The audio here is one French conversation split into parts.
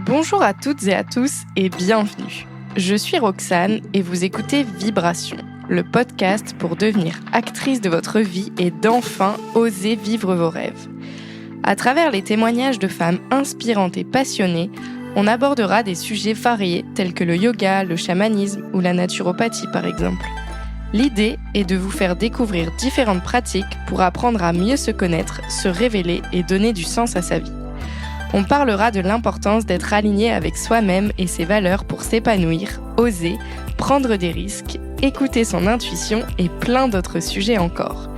Bonjour à toutes et à tous et bienvenue. Je suis Roxane et vous écoutez Vibration, le podcast pour devenir actrice de votre vie et d'enfin oser vivre vos rêves. À travers les témoignages de femmes inspirantes et passionnées, on abordera des sujets variés tels que le yoga, le chamanisme ou la naturopathie par exemple. L'idée est de vous faire découvrir différentes pratiques pour apprendre à mieux se connaître, se révéler et donner du sens à sa vie. On parlera de l'importance d'être aligné avec soi-même et ses valeurs pour s'épanouir, oser, prendre des risques, écouter son intuition et plein d'autres sujets encore.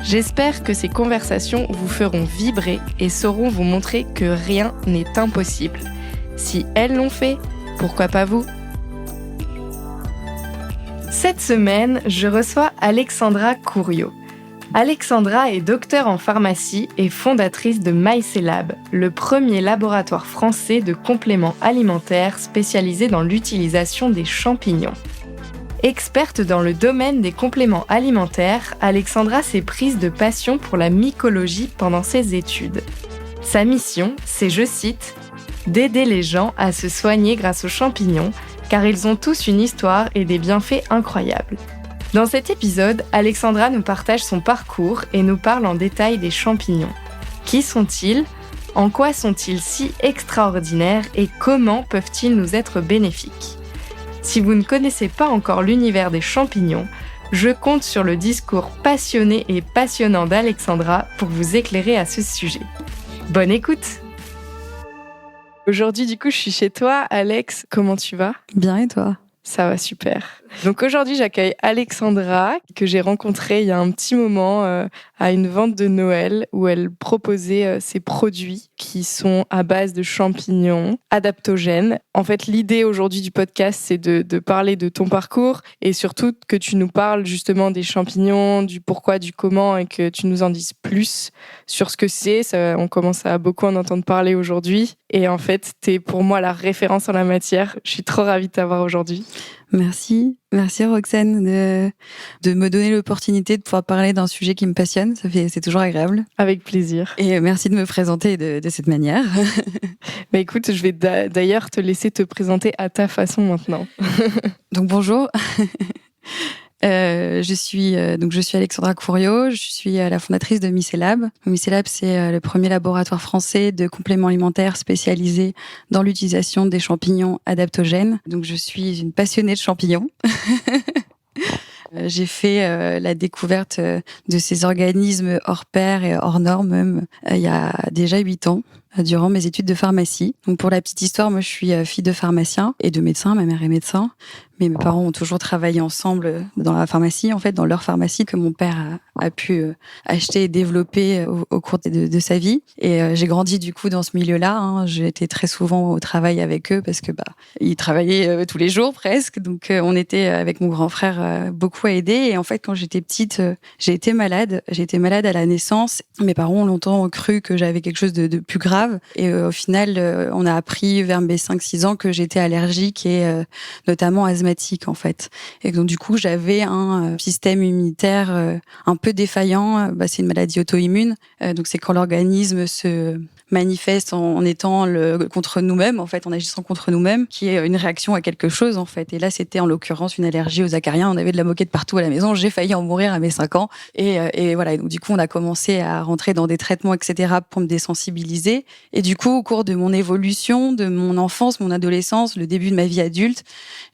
J'espère que ces conversations vous feront vibrer et sauront vous montrer que rien n'est impossible. Si elles l'ont fait, pourquoi pas vous ? Cette semaine, je reçois Alexandra Couriot. Alexandra est docteure en pharmacie et fondatrice de MyCelab, le premier laboratoire français de compléments alimentaires spécialisé dans l'utilisation des champignons. Experte dans le domaine des compléments alimentaires, Alexandra s'est prise de passion pour la mycologie pendant ses études. Sa mission, c'est, je cite, « d'aider les gens à se soigner grâce aux champignons, car ils ont tous une histoire et des bienfaits incroyables ». Dans cet épisode, Alexandra nous partage son parcours et nous parle en détail des champignons. Qui sont-ils ? En quoi sont-ils si extraordinaires et comment peuvent-ils nous être bénéfiques ? Si vous ne connaissez pas encore l'univers des champignons, je compte sur le discours passionné et passionnant d'Alexandra pour vous éclairer à ce sujet. Bonne écoute ! Aujourd'hui, du coup, je suis chez toi. Alex, comment tu vas ? Bien, et toi ? Ça va super. Donc aujourd'hui, j'accueille Alexandra, que j'ai rencontrée il y a un petit moment à une vente de Noël où elle proposait ses produits qui sont à base de champignons adaptogènes. En fait, l'idée aujourd'hui du podcast, c'est de parler de ton parcours et surtout que tu nous parles justement des champignons, du pourquoi, du comment et que tu nous en dises plus sur ce que c'est. Ça, on commence à beaucoup en entendre parler aujourd'hui. Et en fait, t'es pour moi la référence en la matière. Je suis trop ravie de t'avoir aujourd'hui. Merci Roxane de me donner l'opportunité de pouvoir parler d'un sujet qui me passionne. C'est toujours agréable. Avec plaisir. Et merci de me présenter de cette manière. Bah écoute, je vais d'ailleurs te laisser te présenter à ta façon maintenant. Donc bonjour. Je suis Alexandra Couriot, je suis la fondatrice de MyCelab. MyCelab, c'est le premier laboratoire français de compléments alimentaires spécialisé dans l'utilisation des champignons adaptogènes. Donc je suis une passionnée de champignons. J'ai fait la découverte de ces organismes hors pair et hors normes même il y a déjà 8 ans. Durant mes études de pharmacie. Donc pour la petite histoire, moi je suis fille de pharmacien et de médecin, ma mère est médecin, mais mes parents ont toujours travaillé ensemble dans la pharmacie, en fait dans leur pharmacie que mon père a pu acheter et développer au cours de sa vie. Et j'ai grandi du coup dans ce milieu-là, hein. J'ai été très souvent au travail avec eux parce que ils travaillaient tous les jours presque, donc on était avec mon grand frère beaucoup à aider. Et en fait quand j'étais petite, j'ai été malade à la naissance. Mes parents ont longtemps cru que j'avais quelque chose de plus grave. Et au final, on a appris vers mes 5-6 ans que j'étais allergique et notamment asthmatique en fait. Et donc du coup, j'avais un système immunitaire un peu défaillant. C'est une maladie auto-immune. Donc c'est quand l'organisme se manifeste en étant contre nous-mêmes, en fait, en agissant contre nous-mêmes, qui est une réaction à quelque chose, en fait. Et là, c'était en l'occurrence une allergie aux acariens. On avait de la moquette partout à la maison. J'ai failli en mourir à mes 5 ans. Et voilà. Et donc, du coup, on a commencé à rentrer dans des traitements, etc., pour me désensibiliser. Et du coup, au cours de mon évolution, de mon enfance, mon adolescence, le début de ma vie adulte,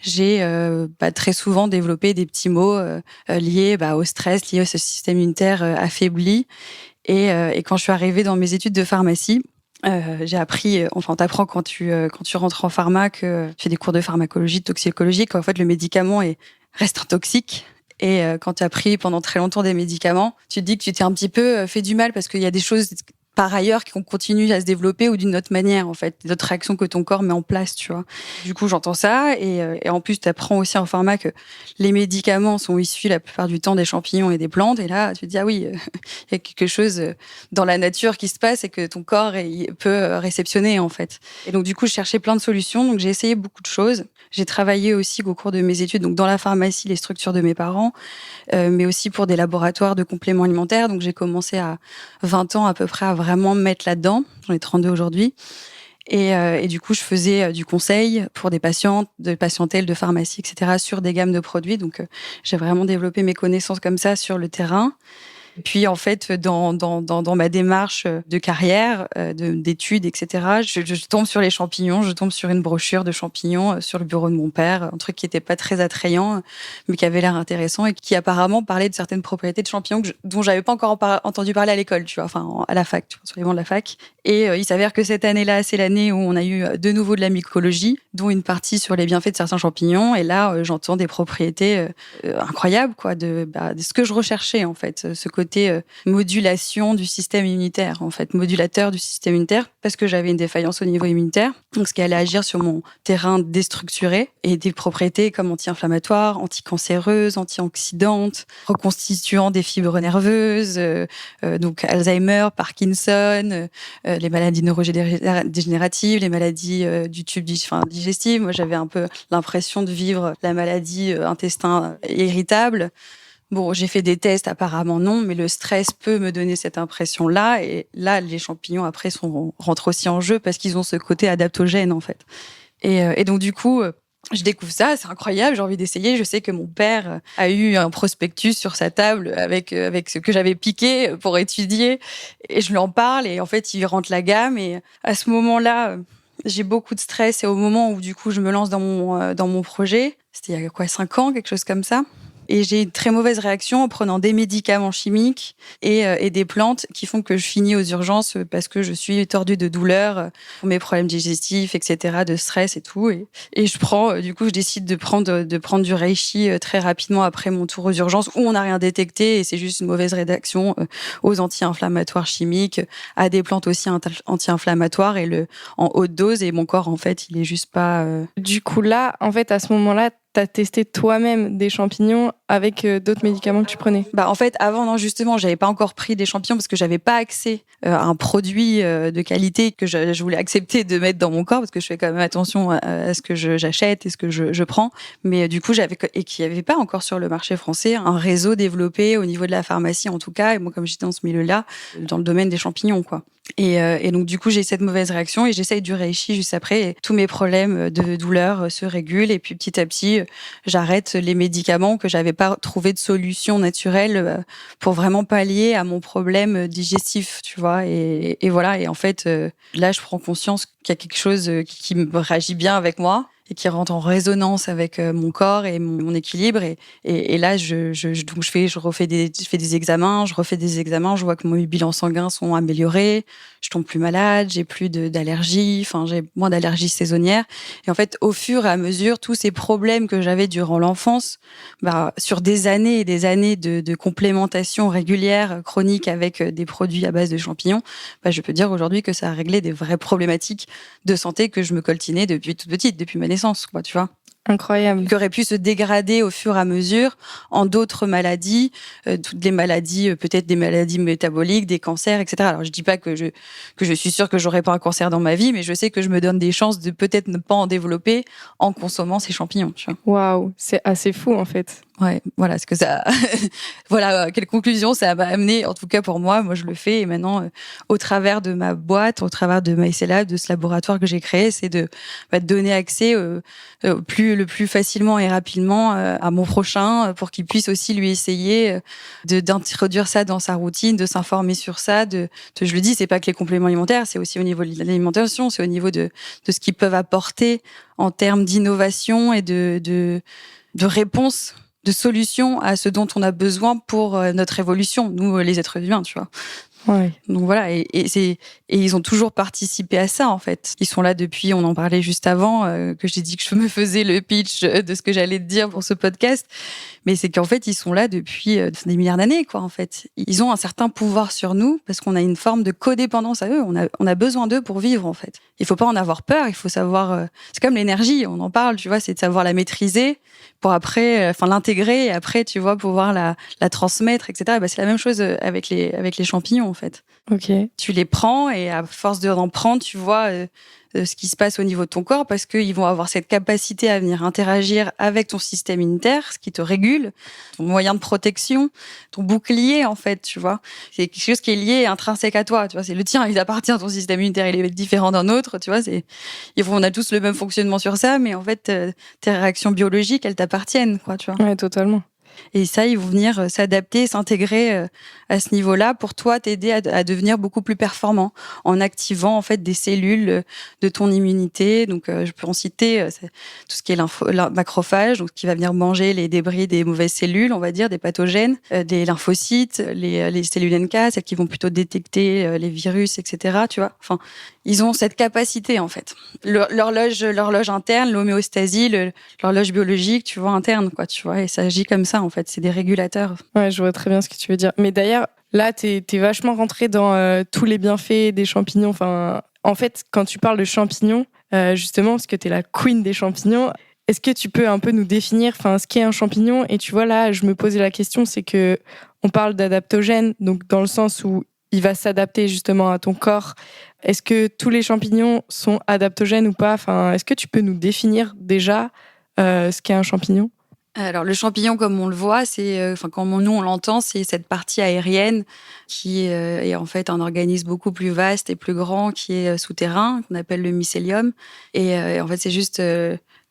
j'ai très souvent développé des petits maux liés au stress, liés à ce système immunitaire affaibli. Et quand je suis arrivée dans mes études de pharmacie, j'ai appris, enfin, t'apprends quand tu rentres en pharma que tu fais des cours de pharmacologie, de toxicologie, qu'en fait le médicament reste un toxique. Et quand tu as pris pendant très longtemps des médicaments, tu te dis que tu t'es un petit peu fait du mal parce qu'il y a des choses par ailleurs qui continuent à se développer ou d'une autre manière, en fait, d'autres réactions que ton corps met en place, tu vois. Du coup, j'entends ça et en plus, tu apprends aussi en pharma que les médicaments sont issus la plupart du temps des champignons et des plantes. Et là, tu te dis, ah oui, il y a quelque chose dans la nature qui se passe et que ton corps peut réceptionner, en fait. Et donc, du coup, je cherchais plein de solutions. Donc, j'ai essayé beaucoup de choses. J'ai travaillé aussi au cours de mes études, donc dans la pharmacie, les structures de mes parents, mais aussi pour des laboratoires de compléments alimentaires. Donc, j'ai commencé à 20 ans à peu près à vraiment me mettre là-dedans. J'en ai 32 aujourd'hui. Et du coup, je faisais du conseil pour des patientes, de patientèle, de pharmacie, etc., sur des gammes de produits. Donc, j'ai vraiment développé mes connaissances comme ça sur le terrain. Puis en fait, dans ma démarche de carrière, d'études, etc., je tombe sur les champignons, je tombe sur une brochure de champignons sur le bureau de mon père, un truc qui était pas très attrayant, mais qui avait l'air intéressant et qui apparemment parlait de certaines propriétés de champignons dont j'avais pas encore entendu parler à l'école, tu vois, enfin à la fac, tu vois, sur les bancs de la fac. Et il s'avère que cette année-là, c'est l'année où on a eu de nouveau de la mycologie, dont une partie sur les bienfaits de certains champignons. Et là, j'entends des propriétés incroyables, quoi, de ce que je recherchais en fait, ce côté modulation du système immunitaire, en fait, modulateur du système immunitaire, parce que j'avais une défaillance au niveau immunitaire, donc ce qui allait agir sur mon terrain déstructuré, et des propriétés comme anti-inflammatoires, anti-cancéreuses, antioxydantes, reconstituant des fibres nerveuses, donc Alzheimer, Parkinson, les maladies neurodégénératives, les maladies du tube digestif. Moi, j'avais un peu l'impression de vivre la maladie intestin irritable. Bon, j'ai fait des tests, apparemment non, mais le stress peut me donner cette impression-là. Et là, les champignons, après, rentrent aussi en jeu parce qu'ils ont ce côté adaptogène, en fait. Et donc, du coup, je découvre ça, c'est incroyable, j'ai envie d'essayer. Je sais que mon père a eu un prospectus sur sa table avec ce que j'avais piqué pour étudier. Et je lui en parle et en fait, il rentre la gamme. Et à ce moment-là, j'ai beaucoup de stress. Et au moment où, du coup, je me lance dans mon projet, c'était il y a 5 ans, quelque chose comme ça. Et j'ai une très mauvaise réaction en prenant des médicaments chimiques et des plantes qui font que je finis aux urgences parce que je suis tordue de douleur pour mes problèmes digestifs, etc., de stress et tout. Et je décide de prendre du reishi très rapidement après mon tour aux urgences où on n'a rien détecté et c'est juste une mauvaise réaction aux anti-inflammatoires chimiques, à des plantes aussi anti-inflammatoires en haute dose. Et mon corps, en fait, il est juste pas... Du coup, là, en fait, à ce moment-là, t'as testé toi-même des champignons avec d'autres médicaments que tu prenais? En fait, avant, non, justement, j'avais pas encore pris des champignons parce que j'avais pas accès à un produit de qualité que je voulais accepter de mettre dans mon corps parce que je fais quand même attention à ce que j'achète et ce que je prends. Mais du coup, qu'il n'y avait pas encore sur le marché français un réseau développé au niveau de la pharmacie, en tout cas. Et moi, comme j'étais dans ce milieu-là, dans le domaine des champignons, quoi. Et donc, du coup, j'ai cette mauvaise réaction et j'essaye du reishi juste après. Et tous mes problèmes de douleur se régulent. Et puis, petit à petit, j'arrête les médicaments que j'avais pas trouvé de solution naturelle pour vraiment pallier à mon problème digestif, tu vois. Et voilà. Et en fait, là, je prends conscience qu'il y a quelque chose qui me réagit bien avec moi et qui rentre en résonance avec mon corps et mon équilibre. Et là, je fais des examens, je vois que mes bilans sanguins sont améliorés, je tombe plus malade, j'ai plus d'allergies, enfin, j'ai moins d'allergies saisonnières. Et en fait, au fur et à mesure, tous ces problèmes que j'avais durant l'enfance, sur des années et des années de complémentation régulière, chronique avec des produits à base de champignons, je peux dire aujourd'hui que ça a réglé des vraies problématiques de santé que je me coltinais depuis toute petite, depuis ma naissance, quoi, tu vois. Incroyable. Qui aurait pu se dégrader au fur et à mesure en d'autres maladies, toutes les maladies, peut-être des maladies métaboliques, des cancers, etc. Alors, je dis pas que je suis sûre que j'aurai pas un cancer dans ma vie, mais je sais que je me donne des chances de peut-être ne pas en développer en consommant ces champignons, tu vois. Waouh, c'est assez fou, en fait. Ouais, voilà ce que ça. Voilà, quelle conclusion ça m'a amené. En tout cas pour moi je le fais. Et maintenant, au travers de ma boîte, au travers de MyCellab, de ce laboratoire que j'ai créé, c'est de donner accès le plus facilement et rapidement à mon prochain pour qu'il puisse aussi lui essayer d'introduire ça dans sa routine, de s'informer sur ça. Je le dis, c'est pas que les compléments alimentaires, c'est aussi au niveau de l'alimentation, c'est au niveau de ce qu'ils peuvent apporter en termes d'innovation et de réponse, de solutions à ce dont on a besoin pour notre évolution, nous, les êtres humains, tu vois. Ouais. Donc voilà, et ils ont toujours participé à ça, en fait. Ils sont là depuis, on en parlait juste avant, que j'ai dit que je me faisais le pitch de ce que j'allais te dire pour ce podcast. Mais c'est qu'en fait, ils sont là depuis des milliards d'années, quoi, en fait. Ils ont un certain pouvoir sur nous parce qu'on a une forme de codépendance à eux. On a besoin d'eux pour vivre, en fait. Il faut pas en avoir peur, il faut savoir... c'est comme l'énergie, on en parle, tu vois, c'est de savoir la maîtriser pour après, l'intégrer et après, tu vois, pouvoir la transmettre, etc. C'est la même chose avec les champignons, en fait. Ok. Tu les prends et à force d'en prendre, tu vois ce qui se passe au niveau de ton corps parce qu'ils vont avoir cette capacité à venir interagir avec ton système immunitaire, ce qui te régule, ton moyen de protection, ton bouclier en fait, tu vois. C'est quelque chose qui est lié intrinsèque à toi, tu vois. C'est le tien, il appartient à ton système immunitaire, il est différent d'un autre, tu vois. On a tous le même fonctionnement sur ça, mais en fait, tes réactions biologiques, elles t'appartiennent, quoi, tu vois. Ouais, totalement. Et ça, ils vont venir s'adapter, s'intégrer à ce niveau-là pour toi, t'aider à devenir beaucoup plus performant en activant en fait des cellules de ton immunité. Donc, je peux en citer tout ce qui est macrophage, donc qui va venir manger les débris des mauvaises cellules, on va dire, des pathogènes, des lymphocytes, les cellules NK, celles qui vont plutôt détecter les virus, etc. Tu vois. Enfin, ils ont cette capacité en fait. L'horloge interne, l'homéostasie, l'horloge biologique, tu vois, interne, quoi, tu vois. Et ça agit comme ça en fait. C'est des régulateurs. Ouais, je vois très bien ce que tu veux dire. Mais d'ailleurs, là, t'es vachement rentré dans tous les bienfaits des champignons. Enfin, en fait, quand tu parles de champignons, justement, parce que t'es la queen des champignons, est-ce que tu peux un peu nous définir, ce qu'est un champignon? Et tu vois, là, je me posais la question, c'est que on parle d'adaptogène, donc dans le sens où il va s'adapter justement à ton corps. Est-ce que tous les champignons sont adaptogènes ou pas? Enfin, est-ce que tu peux nous définir déjà ce qu'est un champignon? Alors le champignon, comme on le voit, c'est, comme nous on l'entend, c'est cette partie aérienne qui est en fait un organisme beaucoup plus vaste et plus grand qui est souterrain, qu'on appelle le mycélium. Et en fait, c'est juste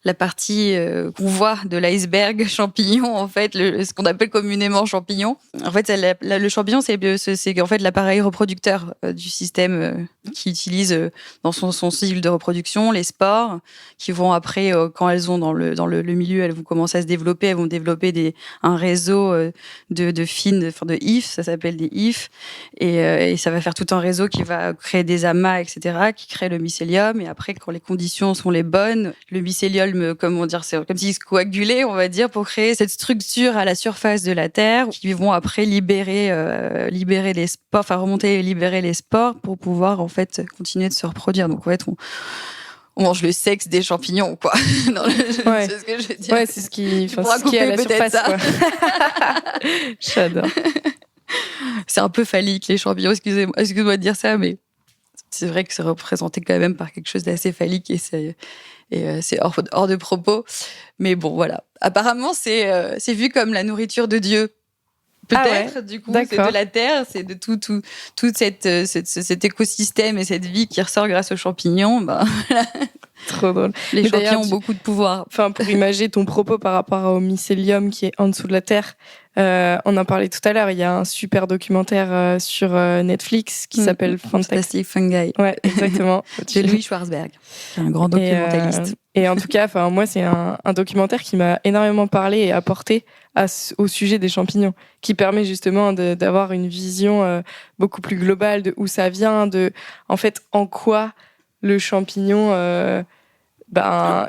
la partie qu'on voit de l'iceberg champignon, en fait, ce qu'on appelle communément champignon. En fait, le champignon, c'est en fait l'appareil reproducteur du système qui utilise dans son cycle de reproduction les spores qui vont après, quand elles ont dans le milieu, elles vont commencer à se développer, elles vont développer un réseau de fines, de hyphes, ça s'appelle des hyphes, et ça va faire tout un réseau qui va créer des amas, etc., qui crée le mycélium. Et après, quand les conditions sont les bonnes, le mycélium, comment dire, c'est comme s'il se coagulait, on va dire, pour créer cette structure à la surface de la Terre, qui vont après libérer les spores, enfin remonter et libérer les spores pour pouvoir en fait continuer de se reproduire. Donc en fait, on mange le sexe des champignons, quoi. Ouais. C'est ce que je veux dire. Ouais, c'est ce qui est à la peut-être surface, ça. quoi. J'adore. C'est un peu phallique, les champignons, excuse-moi de dire ça, mais c'est vrai que c'est représenté quand même par quelque chose d'assez phallique et c'est hors de propos. Mais bon, voilà. Apparemment, c'est vu comme la nourriture de Dieu. Peut-être, du coup, c'est de la terre, c'est de tout cet écosystème et cette vie qui ressort grâce aux champignons. Ben, voilà. Trop drôle. Les champignons ont beaucoup de pouvoir. Enfin, pour imager ton propos par rapport au mycélium qui est en dessous de la terre, on en parlait tout à l'heure. Il y a un super documentaire sur Netflix qui s'appelle Fantastic Fungi. Ouais, exactement. De Louis Schwarzberg, un grand documentaliste. Et en tout cas, moi, c'est un documentaire qui m'a énormément parlé et apporté au sujet des champignons, qui permet justement d'avoir une vision beaucoup plus globale de où ça vient, en fait, en quoi le champignon,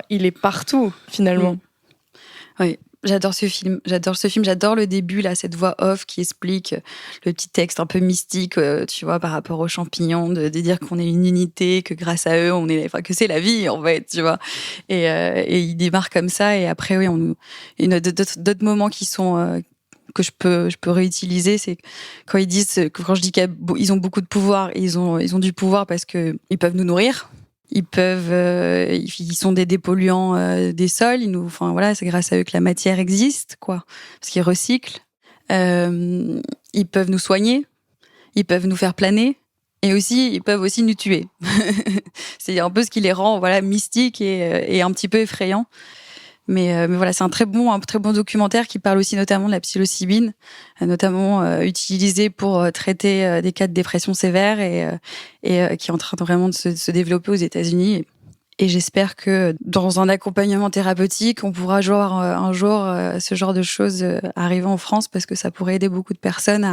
il est partout, finalement. Oui. J'adore ce film. J'adore le début, là, cette voix off qui explique le petit texte un peu mystique, tu vois, par rapport aux champignons, de dire qu'on est une unité, que grâce à eux, que c'est la vie, en fait, tu vois. Et il démarre comme ça. Et après, oui, il y a d'autres moments qui sont, que je peux réutiliser, c'est quand ils disent, quand je dis qu'ils ont beaucoup de pouvoir, ils ont du pouvoir parce que ils peuvent nous nourrir. Ils sont des dépolluants des sols. C'est grâce à eux que la matière existe, quoi. Parce qu'ils recyclent. Ils peuvent nous soigner. Ils peuvent nous faire planer. Et aussi, ils peuvent aussi nous tuer. C'est un peu ce qui les rend, mystiques et un petit peu effrayants. Mais voilà, c'est un très bon documentaire qui parle aussi notamment de la psilocybine, notamment utilisée pour traiter des cas de dépression sévère et qui est en train vraiment de se développer aux États-Unis. Et j'espère que dans un accompagnement thérapeutique, on pourra voir un jour ce genre de choses arriver en France parce que ça pourrait aider beaucoup de personnes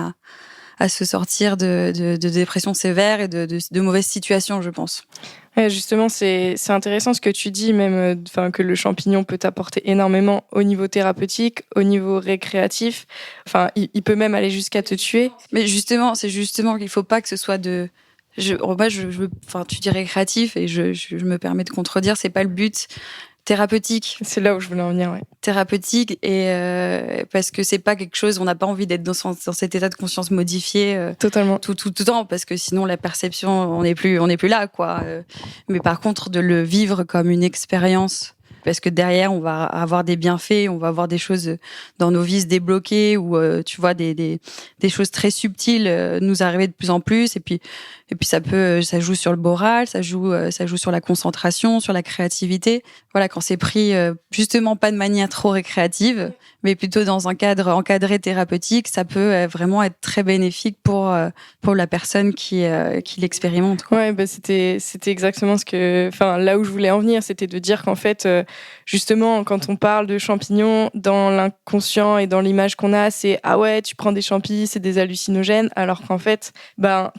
à se sortir de dépression sévère et de mauvaises situations, je pense. Ouais, justement, c'est intéressant ce que tu dis, même que le champignon peut t'apporter énormément au niveau thérapeutique, au niveau récréatif. Enfin, il peut même aller jusqu'à te tuer. Mais justement, c'est justement qu'il faut pas que ce soit tu dis récréatif et je me permets de contredire, c'est pas le but. thérapeutique. C'est là où je voulais en venir, ouais. Thérapeutique, et parce que c'est pas quelque chose, on n'a pas envie d'être dans cet état de conscience modifié Totalement. tout le temps, parce que sinon la perception, on n'est plus là, quoi. Mais par contre, de le vivre comme une expérience, parce que derrière, on va avoir des bienfaits, on va avoir des choses dans nos vies se débloquer, ou tu vois, des choses très subtiles nous arriver de plus en plus, et puis ça joue sur le moral, ça joue sur la concentration, sur la créativité. Voilà, quand c'est pris justement pas de manière trop récréative, mais plutôt dans un cadre encadré thérapeutique, ça peut vraiment être très bénéfique pour la personne qui l'expérimente, quoi. Ouais, c'était exactement là où je voulais en venir, c'était de dire qu'en fait, justement, quand on parle de champignons, dans l'inconscient et dans l'image qu'on a, c'est ah ouais, tu prends des champis, c'est des hallucinogènes, alors qu'en fait,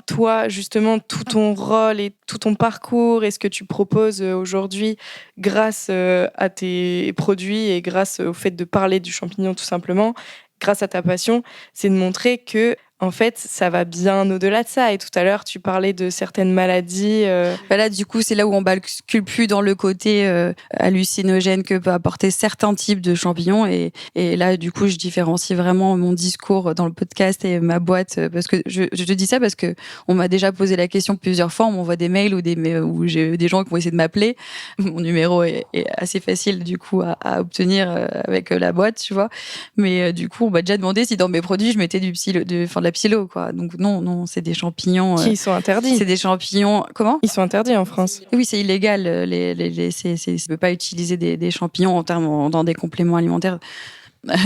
toi, justement, tout ton rôle et tout ton parcours et ce que tu proposes aujourd'hui, grâce à tes produits et grâce au fait de parler du champignon tout simplement, grâce à ta passion, c'est de montrer que en fait, ça va bien au-delà de ça. Et tout à l'heure, tu parlais de certaines maladies. Là, du coup, c'est là où on bascule plus dans le côté hallucinogène que peut apporter certains types de champignons. Et là, du coup, je différencie vraiment mon discours dans le podcast et ma boîte. Parce que je te dis ça parce que on m'a déjà posé la question plusieurs fois. On m'envoie des mails où j'ai des gens qui vont essayer de m'appeler. Mon numéro est assez facile, du coup, à obtenir avec la boîte, tu vois. Mais du coup, on m'a déjà demandé si dans mes produits, je mettais de la psylo, quoi. Donc non, c'est des champignons qui sont interdits. C'est des champignons. Comment ? Ils sont interdits en France. Oui, c'est illégal. On ne peut pas utiliser des champignons dans des compléments alimentaires.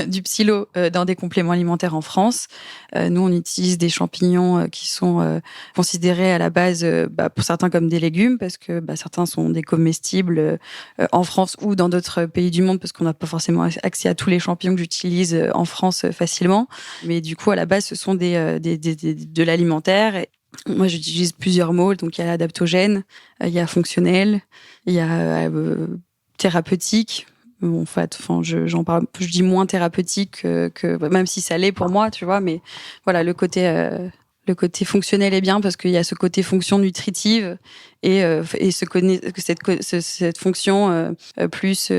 Du psylo dans des compléments alimentaires en France. Nous, on utilise des champignons qui sont considérés à la base, pour certains comme des légumes, parce que certains sont des comestibles en France ou dans d'autres pays du monde, parce qu'on n'a pas forcément accès à tous les champignons que j'utilise en France facilement. Mais du coup, à la base, ce sont de l'alimentaire. Moi, j'utilise plusieurs mots. Donc, il y a adaptogène, il y a fonctionnel, il y a thérapeutique. Bon, en fait, j'en parle, je dis moins thérapeutique que même si ça l'est pour moi, tu vois. Mais voilà, le côté fonctionnel est bien parce qu'il y a ce côté fonction nutritive et cette fonction plus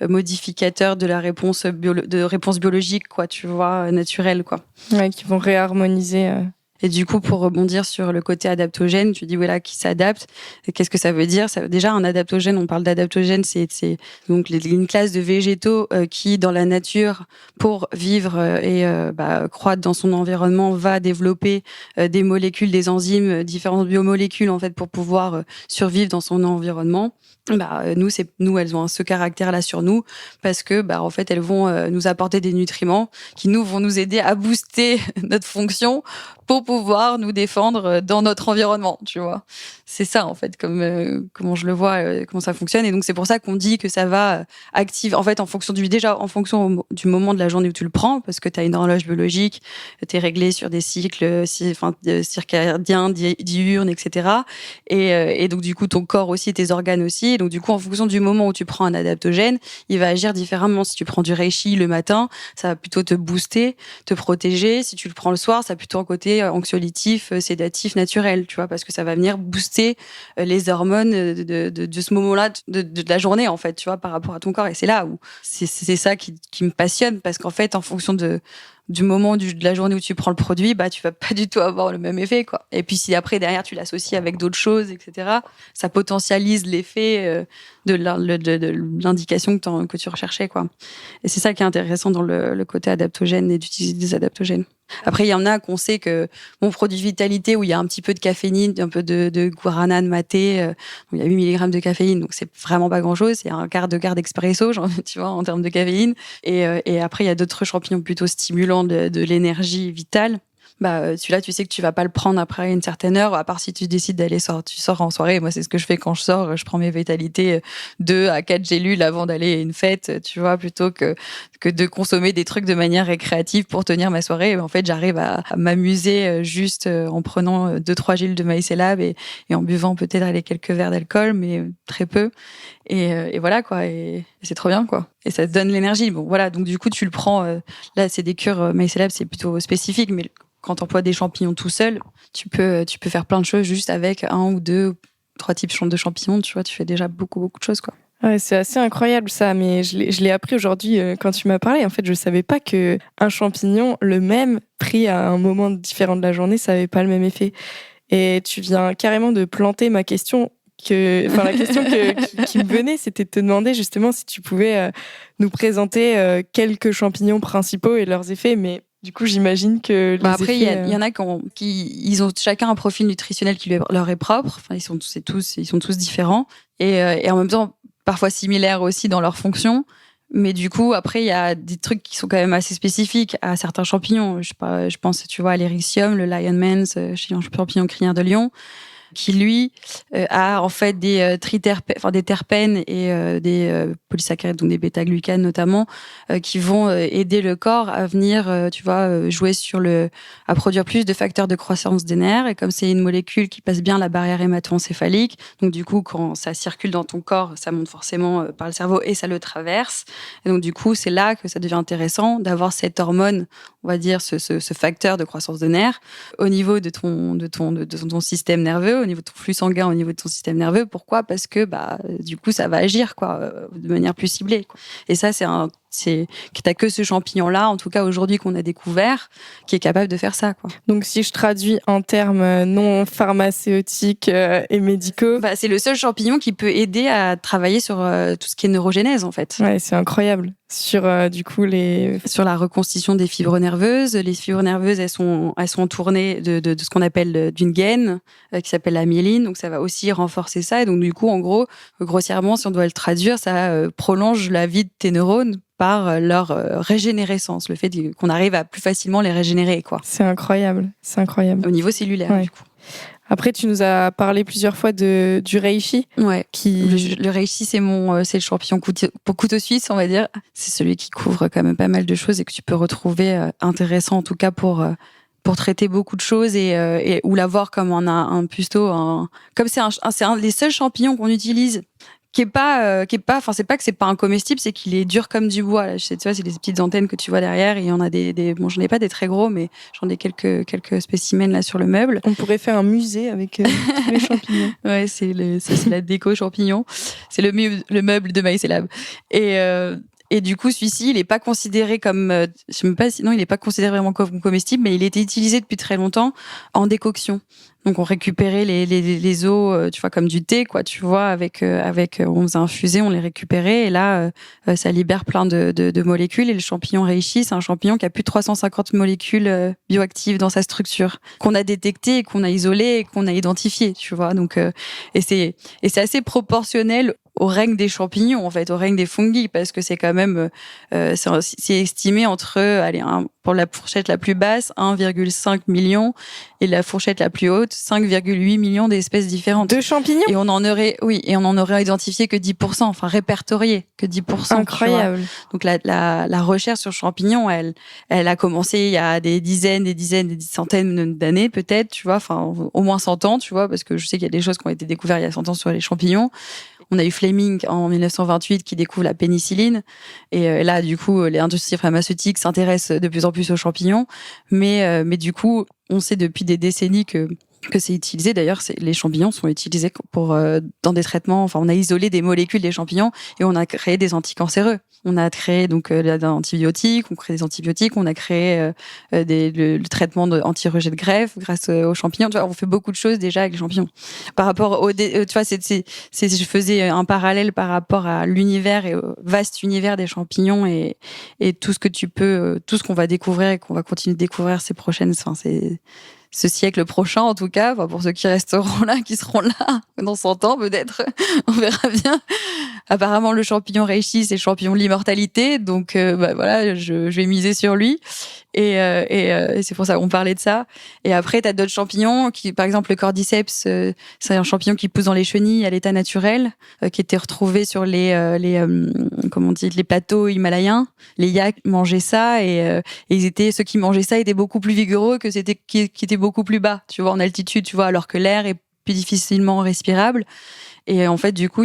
modificateur de la réponse biologique, quoi, tu vois, naturelle, quoi. Ouais, qui vont réharmoniser. Et du coup, pour rebondir sur le côté adaptogène, tu dis voilà, qui s'adapte. Qu'est-ce que ça veut dire ? Déjà, un adaptogène, on parle d'adaptogène, c'est donc une classe de végétaux qui, dans la nature, pour vivre et croître dans son environnement, va développer des molécules, des enzymes, différentes biomolécules en fait pour pouvoir survivre dans son environnement. Nous, elles ont ce caractère-là sur nous parce que en fait, elles vont nous apporter des nutriments qui vont nous aider à booster notre fonction pour pouvoir nous défendre dans notre environnement, tu vois. C'est ça, en fait, comment je le vois, comment ça fonctionne. Et donc, c'est pour ça qu'on dit que ça va activer, en fait, en fonction du moment de la journée où tu le prends, parce que tu as une horloge biologique, tu es réglé sur des cycles circadiens, diurnes, etc. Et donc, du coup, ton corps aussi, tes organes aussi. Et donc, du coup, en fonction du moment où tu prends un adaptogène, il va agir différemment. Si tu prends du reishi le matin, ça va plutôt te booster, te protéger. Si tu le prends le soir, ça a plutôt un côté anxiolytif, sédatif, naturel, tu vois, parce que ça va venir booster les hormones de ce moment-là de la journée, en fait, tu vois, par rapport à ton corps. Et c'est là où c'est ça qui me passionne, parce qu'en fait, en fonction du moment de la journée où tu prends le produit, tu vas pas du tout avoir le même effet, quoi. Et puis si après derrière tu l'associes avec d'autres choses, etc., ça potentialise l'effet de l'indication que tu recherchais, quoi. Et c'est ça qui est intéressant dans le côté adaptogène et d'utiliser des adaptogènes. Après, il y en a qu'on sait que mon produit vitalité où il y a un petit peu de caféine, un peu de guarana, de maté, il y a 8 mg de caféine, donc c'est vraiment pas grand-chose. C'est un quart d'expresso, tu vois, en termes de caféine. Et après, il y a d'autres champignons plutôt stimulants de l'énergie vitale. Celui-là, tu sais que tu vas pas le prendre après une certaine heure, à part si tu décides tu sors en soirée. Moi, c'est ce que je fais quand je sors. Je prends mes vitalités 2 à 4 gélules avant d'aller à une fête, tu vois, plutôt que de consommer des trucs de manière récréative pour tenir ma soirée. En fait, j'arrive à m'amuser juste en prenant 2-3 gélules de Mycélab et en buvant peut-être quelques verres d'alcool, mais très peu. Et voilà, quoi. Et c'est trop bien, quoi. Et ça te donne l'énergie. Bon, voilà. Donc, du coup, tu le prends. Là, c'est des cures Mycélab, c'est plutôt spécifique, mais quand tu emploies des champignons tout seul, tu peux faire plein de choses juste avec 1 ou 2 ou 3 types de champignons, tu vois, tu fais déjà beaucoup, beaucoup de choses, quoi. Ouais, c'est assez incroyable ça, mais je l'ai appris aujourd'hui quand tu m'as parlé. En fait, je savais pas que un champignon, le même, pris à un moment différent de la journée, ça avait pas le même effet. Et tu viens carrément de planter ma question. La question qui me venait, c'était de te demander justement si tu pouvais nous présenter quelques champignons principaux et leurs effets. Mais du coup, j'imagine que les après, effets... il y en a ils ont chacun un profil nutritionnel qui leur est propre. Enfin, ils sont tous différents et en même temps parfois similaires aussi dans leur fonction. Mais du coup, après, il y a des trucs qui sont quand même assez spécifiques à certains champignons. Je sais pas, je pense, tu vois, à l'Ericium, le Lionman's, champignon crinière de lion, qui lui a en fait des des terpènes et des polysaccharides, donc des bêta-glucanes notamment, qui vont aider le corps à venir, jouer à produire plus de facteurs de croissance des nerfs. Et comme c'est une molécule qui passe bien la barrière hémato-encéphalique, donc du coup quand ça circule dans ton corps, ça monte forcément par le cerveau et ça le traverse. Et donc du coup c'est là que ça devient intéressant d'avoir cette hormone, on va dire ce facteur de croissance de nerfs au niveau de ton système nerveux, au niveau de ton flux sanguin, au niveau de ton système nerveux. Pourquoi ? Parce que du coup ça va agir de manière plus ciblée, quoi. Et ça t'as que ce champignon-là, en tout cas aujourd'hui qu'on a découvert, qui est capable de faire ça, quoi. Donc si je traduis en termes non pharmaceutiques et médicaux, c'est le seul champignon qui peut aider à travailler sur tout ce qui est neurogénèse, en fait. Ouais, c'est incroyable. Sur sur la reconstitution des fibres nerveuses. Les fibres nerveuses, elles sont tournées de ce qu'on appelle d'une gaine qui s'appelle la myéline. Donc ça va aussi renforcer ça. Et donc du coup, en gros, grossièrement, si on doit le traduire, ça prolonge la vie de tes neurones par leur régénérescence, le fait qu'on arrive à plus facilement les régénérer, quoi. C'est incroyable. Au niveau cellulaire, du coup. Après, tu nous as parlé plusieurs fois du reishi. Ouais. Le reishi, c'est le champignon couteau suisse, on va dire. C'est celui qui couvre quand même pas mal de choses et que tu peux retrouver intéressant, en tout cas pour traiter beaucoup de choses ou l'avoir comme un pusto. Comme c'est un des seuls champignons qu'on utilise qui est pas, c'est pas que c'est pas un comestible, c'est qu'il est dur comme du bois. Là, tu vois, c'est des petites antennes que tu vois derrière. Et il y en a bon, j'en ai pas des très gros, mais j'en ai quelques spécimens là sur le meuble. On pourrait faire un musée avec tous les champignons. Ouais, c'est la déco champignon. C'est le meuble de MyCelab. Et du coup, celui-ci, il est pas considéré comme, je sais même pas si, non, il est pas considéré vraiment comme comestible, mais il était utilisé depuis très longtemps en décoction. Donc, on récupérait les eaux, tu vois, comme du thé, quoi, tu vois, on faisait infuser, on les récupérait, et là, ça libère plein de molécules. Et le champignon reishi, c'est un champignon qui a plus de 350 molécules bioactives dans sa structure, qu'on a détectées, qu'on a isolées, et qu'on a identifiées, tu vois. Donc, et c'est assez proportionnel au règne des champignons, en fait, au règne des fungi, parce que c'est quand même, c'est estimé entre, pour la fourchette la plus basse, 1,5 million, et la fourchette la plus haute, 5,8 millions d'espèces différentes. De champignons? Et on en aurait identifié que 10%, enfin répertorié que 10%. Incroyable. Donc la recherche sur champignons, elle a commencé il y a des centaines d'années peut-être, tu vois, enfin au moins 100 ans, tu vois, parce que je sais qu'il y a des choses qui ont été découvertes il y a 100 ans sur les champignons. On a eu Fleming en 1928 qui découvre la pénicilline. Et là, du coup, les industries pharmaceutiques s'intéressent de plus en plus aux champignons. Mais du coup, on sait depuis des décennies que c'est utilisé. D'ailleurs, les champignons sont utilisés dans des traitements. Enfin, on a isolé des molécules des champignons et on a créé des anticancéreux. On a créé donc des antibiotiques, on a créé le traitement anti-rejet de greffe grâce aux champignons. Tu vois, on fait beaucoup de choses déjà avec les champignons. Par rapport tu vois, je faisais un parallèle par rapport à l'univers et au vaste univers des champignons et tout ce que tout ce qu'on va découvrir et qu'on va continuer de découvrir ce siècle prochain, en tout cas, pour ceux qui resteront là, qui seront là dans 100 ans, peut-être. On verra bien. Apparemment, le champignon reishi, c'est le champignon de l'immortalité. Donc, voilà, je vais miser sur lui. Et c'est pour ça qu'on parlait de ça. Et après, t'as d'autres champignons par exemple, le cordyceps, c'est un champignon qui pousse dans les chenilles à l'état naturel, qui était retrouvé sur les plateaux himalayens. Les yaks mangeaient ça et ceux qui mangeaient ça étaient beaucoup plus vigoureux que qui étaient beaucoup plus bas, tu vois, en altitude, tu vois, alors que l'air est plus difficilement respirables. Et en fait, du coup,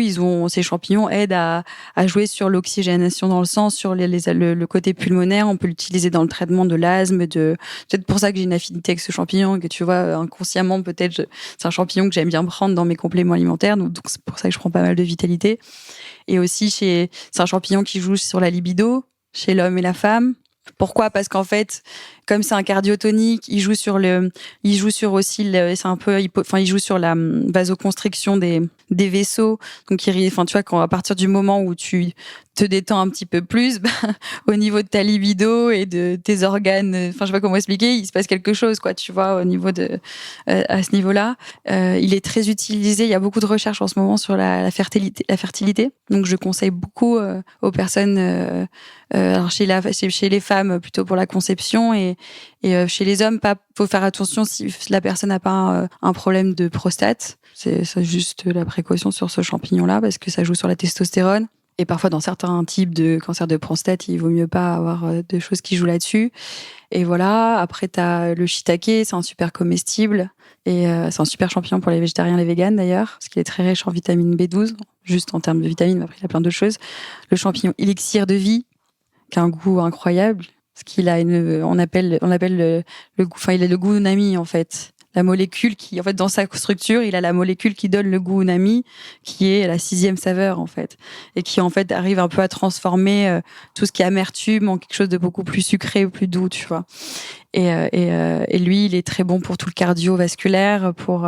ces champignons aident à jouer sur l'oxygénation dans le sang, sur le côté pulmonaire. On peut l'utiliser dans le traitement de l'asthme. Peut-être pour ça que j'ai une affinité avec ce champignon, que tu vois, inconsciemment, peut-être, c'est un champignon que j'aime bien prendre dans mes compléments alimentaires. Donc c'est pour ça que je prends pas mal de vitalité. Et aussi, c'est un champignon qui joue sur la libido, chez l'homme et la femme. Pourquoi ? Parce qu'en fait, comme c'est un cardiotonique, il joue sur aussi il joue sur la vasoconstriction des vaisseaux. Donc, tu vois, à partir du moment où tu te détends un petit peu plus, au niveau de ta libido et de tes organes, je sais pas comment expliquer, il se passe quelque chose, quoi, tu vois, au niveau à ce niveau-là. Il est très utilisé. Il y a beaucoup de recherches en ce moment sur la fertilité. Donc, je conseille beaucoup aux personnes, alors chez les femmes plutôt pour la conception et chez les hommes, faut faire attention si la personne n'a pas un problème de prostate. C'est juste la précaution sur ce champignon-là parce que ça joue sur la testostérone. Et parfois, dans certains types de cancer de prostate, il vaut mieux pas avoir de choses qui jouent là-dessus. Et voilà. Après, t'as le shiitake, c'est un super comestible. Et c'est un super champignon pour les végétariens et les véganes, d'ailleurs, parce qu'il est très riche en vitamine B12, juste en termes de vitamines, mais après, il a plein d'autres choses. Le champignon élixir de vie, qui a un goût incroyable. Parce qu'il a on appelle le goût, il a le goût unami, en fait. La molécule en fait, dans sa structure, il a la molécule qui donne le goût unami, qui est la 6e saveur, en fait. Et qui, en fait, arrive un peu à transformer tout ce qui est amertume en quelque chose de beaucoup plus sucré, plus doux, tu vois. Et lui, il est très bon pour tout le cardiovasculaire, pour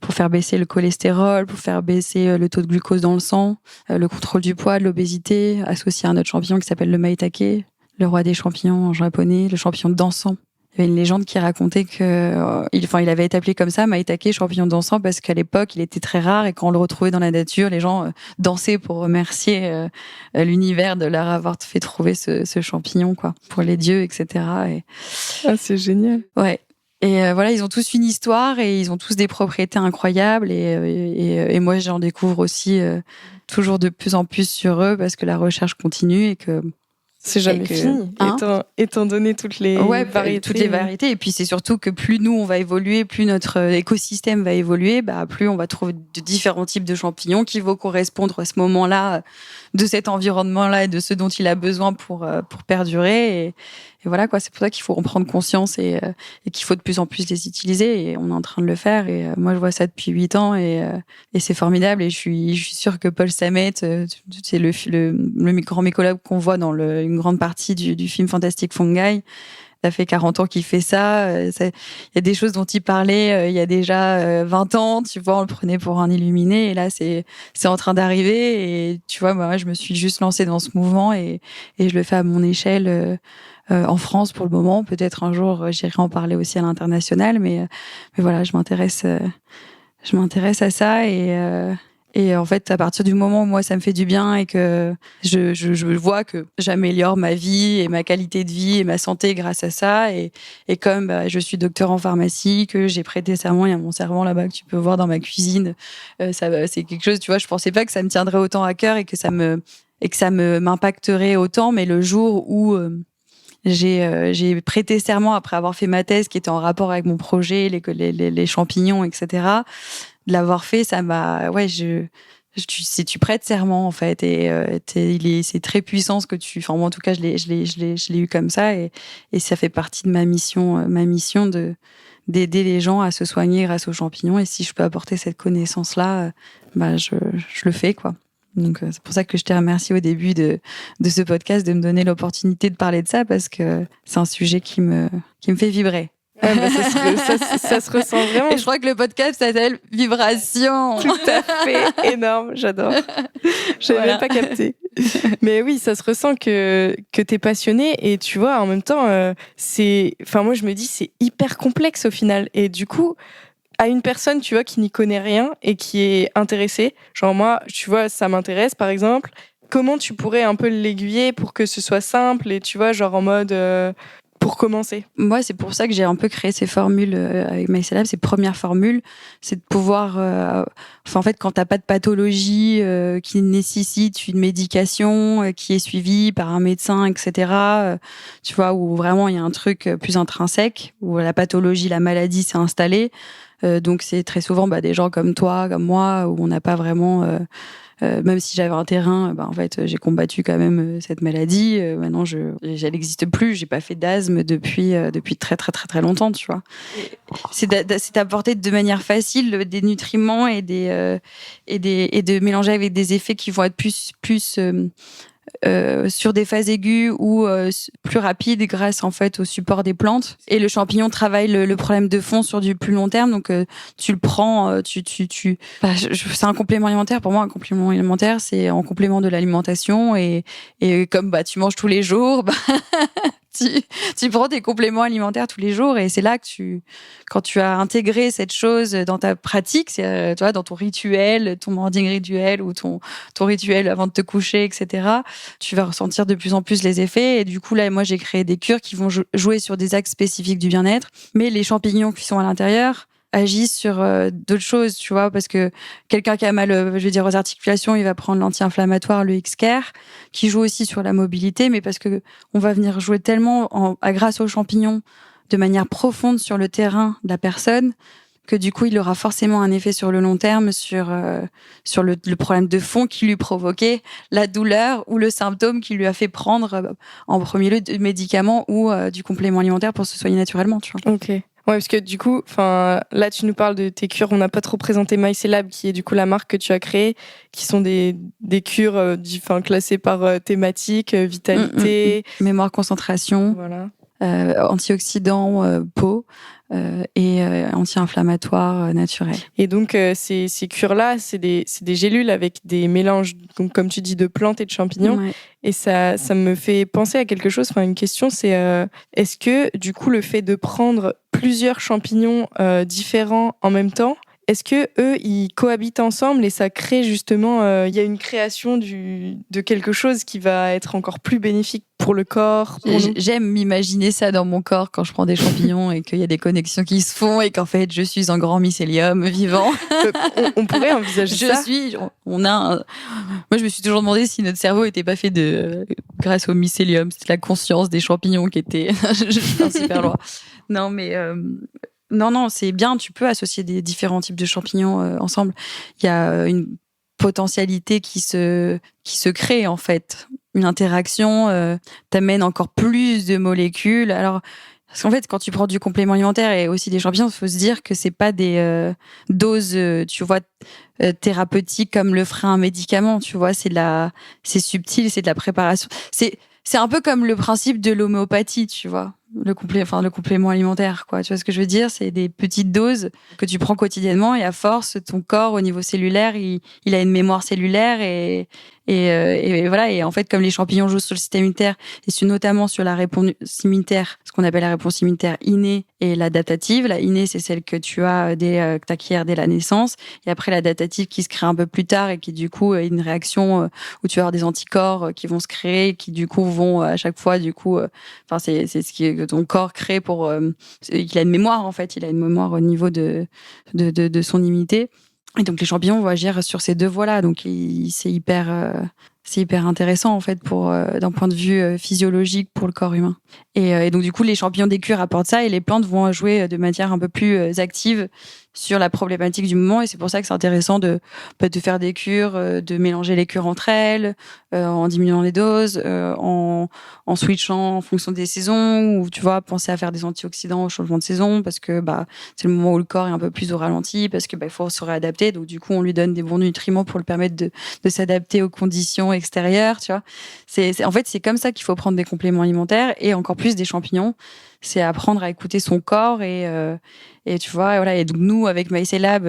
faire baisser le cholestérol, pour faire baisser le taux de glucose dans le sang, le contrôle du poids, de l'obésité, associé à un autre champignon qui s'appelle le maitake, le roi des champignons en japonais, le champignon dansant. Il y avait une légende qui racontait que il avait été appelé comme ça, maitake, champignon dansant, parce qu'à l'époque, il était très rare et quand on le retrouvait dans la nature, les gens dansaient pour remercier l'univers de leur avoir fait trouver ce champignon, quoi, pour les dieux, etc. Ah, c'est génial. Ouais. Et voilà, ils ont tous une histoire et ils ont tous des propriétés incroyables. Et moi, j'en découvre aussi toujours de plus en plus sur eux parce que la recherche continue et que c'est jamais fini, étant donné toutes les variétés. Toutes les variétés. Et puis, c'est surtout que plus nous, on va évoluer, plus notre écosystème va évoluer, plus on va trouver de différents types de champignons qui vont correspondre à ce moment-là, de cet environnement-là et de ce dont il a besoin pour perdurer. Et voilà, quoi. C'est pour ça qu'il faut en prendre conscience et qu'il faut de plus en plus les utiliser. Et on est en train de le faire. Et moi, je vois ça depuis 8 ans et c'est formidable. Et je suis sûre que Paul Samet, c'est le grand mycologue qu'on voit dans une grande partie du film Fantastic Fungi. Ça fait 40 ans qu'il fait ça. Il y a des choses dont il parlait il y a déjà 20 ans. Tu vois, on le prenait pour un illuminé. Et là, c'est en train d'arriver. Et tu vois, moi, je me suis juste lancée dans ce mouvement et je le fais à mon échelle en France pour le moment. Peut-être un jour, j'irai en parler aussi à l'international. Mais voilà, je m'intéresse à ça et en fait, à partir du moment où moi, ça me fait du bien et que je vois que j'améliore ma vie et ma qualité de vie et ma santé grâce à ça. Et comme je suis docteur en pharmacie, que j'ai prêté serment, il y a mon serment là-bas que tu peux voir dans ma cuisine. C'est quelque chose, tu vois, je pensais pas que ça me tiendrait autant à cœur et que ça m'impacterait autant. Mais le jour où j'ai prêté serment après avoir fait ma thèse qui était en rapport avec mon projet, les champignons, etc., de l'avoir fait, ça m'a, tu prêtes serment en fait et c'est très puissant ce que enfin moi en tout cas je l'ai eu comme ça et ça fait partie de ma mission d'aider les gens à se soigner grâce aux champignons et si je peux apporter cette connaissance là, je le fais quoi. Donc c'est pour ça que je te remercie au début de ce podcast de me donner l'opportunité de parler de ça parce que c'est un sujet qui me fait vibrer. Ouais, ça se ressent vraiment. Et je crois que le podcast s'appelle Vibration. Tout à fait, énorme, j'adore. Je n'avais même pas capté. Mais oui, ça se ressent que t'es passionnée et tu vois, en même temps, moi je me dis c'est hyper complexe au final. Et du coup, à une personne, tu vois, qui n'y connaît rien et qui est intéressée, genre moi, tu vois, ça m'intéresse par exemple, comment tu pourrais un peu l'aiguiller pour que ce soit simple et tu vois, genre en mode... pour commencer? Moi, c'est pour ça que j'ai un peu créé ces formules avec MyCellab. Ces premières formules, c'est de pouvoir... en fait, quand t'as pas de pathologie qui nécessite une médication qui est suivie par un médecin, etc., tu vois, où vraiment il y a un truc plus intrinsèque, où la pathologie, la maladie s'est installée. Donc, c'est très souvent des gens comme toi, comme moi, où on n'a pas vraiment... même si j'avais un terrain, en fait, j'ai combattu quand même cette maladie. Maintenant, elle n'existe plus. J'ai pas fait d'asthme depuis très très très très longtemps, tu vois. C'est d'apporter de manière facile des nutriments et de mélanger avec des effets qui vont être plus sur des phases aiguës ou plus rapides grâce en fait au support des plantes. Et le champignon travaille le problème de fond sur du plus long terme, donc tu le prends, c'est un complément alimentaire. Pour moi, un complément alimentaire, c'est en complément de l'alimentation et comme tu manges tous les jours, tu prends tes compléments alimentaires tous les jours et c'est là que quand tu as intégré cette chose dans ta pratique, c'est, tu vois, dans ton rituel, ton morning rituel ou ton rituel avant de te coucher, etc., tu vas ressentir de plus en plus les effets. Et du coup, là, moi, j'ai créé des cures qui vont jouer sur des axes spécifiques du bien-être, mais les champignons qui sont à l'intérieur agissent sur d'autres choses, tu vois, parce que quelqu'un qui a mal, aux articulations, il va prendre l'anti-inflammatoire, le X-Care, qui joue aussi sur la mobilité, mais parce que on va venir jouer tellement grâce aux champignons de manière profonde sur le terrain de la personne que du coup, il aura forcément un effet sur le long terme sur le problème de fond qui lui provoquait la douleur ou le symptôme qui lui a fait prendre en premier lieu du médicament ou du complément alimentaire pour se soigner naturellement, tu vois. Ok. Ouais, parce que du coup, là, tu nous parles de tes cures. On n'a pas trop présenté MyCellab, qui est du coup la marque que tu as créée, qui sont des cures classées par thématique, vitalité, mémoire, concentration, voilà. Antioxydants, peau et anti-inflammatoire naturel. Et donc, ces cures-là, c'est des gélules avec des mélanges, comme tu dis, de plantes et de champignons. Ouais. Et ça me fait penser à quelque chose. Une question, c'est est-ce que, du coup, le fait de prendre plusieurs champignons différents en même temps, est-ce que eux, ils cohabitent ensemble et ça crée justement, il y a une création de quelque chose qui va être encore plus bénéfique pour le corps, pour nous? J'aime m'imaginer ça dans mon corps quand je prends des champignons et qu'il y a des connexions qui se font et qu'en fait je suis un grand mycélium vivant. On pourrait envisager ça. Moi je me suis toujours demandé si notre cerveau était pas fait grâce au mycélium, c'était la conscience des champignons qui était je suis super loin. Non mais non, c'est bien, tu peux associer des différents types de champignons ensemble. Il y a une potentialité qui se crée en fait. Une interaction t'amène encore plus de molécules. Alors, parce qu'en fait, quand tu prends du complément alimentaire et aussi des champignons, il faut se dire que c'est pas des doses, tu vois, thérapeutiques comme le ferait un médicament. Tu vois, c'est subtil, c'est de la préparation. C'est un peu comme le principe de l'homéopathie, tu vois. Le complément alimentaire, quoi. Tu vois ce que je veux dire? C'est des petites doses que tu prends quotidiennement et à force, ton corps, au niveau cellulaire, il a une mémoire cellulaire et voilà. Et en fait, comme les champignons jouent sur le système immunitaire et notamment sur la réponse immunitaire, ce qu'on appelle la réponse immunitaire innée et l'adaptative. La innée, c'est celle que tu as que t'acquiers dès la naissance. Et après, l'adaptative qui se crée un peu plus tard et qui, du coup, est une réaction où tu vas avoir des anticorps qui vont se créer, qui, du coup, vont à chaque fois, du coup, c'est ce que ton corps crée pour, il a une mémoire, en fait. Il a une mémoire au niveau de son immunité. Et donc, les champignons vont agir sur ces deux voies-là. Donc, c'est hyper intéressant, en fait, d'un point de vue physiologique pour le corps humain. Et donc, du coup, les champignons des cures apportent ça et les plantes vont jouer de manière un peu plus active sur la problématique du moment. Et c'est pour ça que c'est intéressant de faire des cures, de mélanger les cures entre elles, en diminuant les doses, en switchant en fonction des saisons, ou tu vois, penser à faire des antioxydants au changement de saison, parce que c'est le moment où le corps est un peu plus au ralenti, parce que il faut se réadapter. Donc, du coup, on lui donne des bons nutriments pour le permettre de s'adapter aux conditions extérieures, tu vois. En fait, c'est comme ça qu'il faut prendre des compléments alimentaires et encore plus des champignons. C'est apprendre à écouter son corps et tu vois, voilà. Et donc nous, avec MyCellab,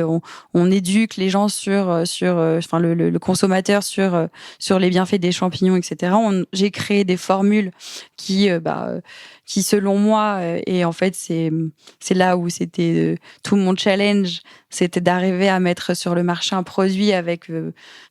on éduque les gens sur le consommateur sur les bienfaits des champignons, etc. J'ai créé des formules qui qui selon moi, et en fait c'est là où c'était tout mon challenge, c'était d'arriver à mettre sur le marché un produit avec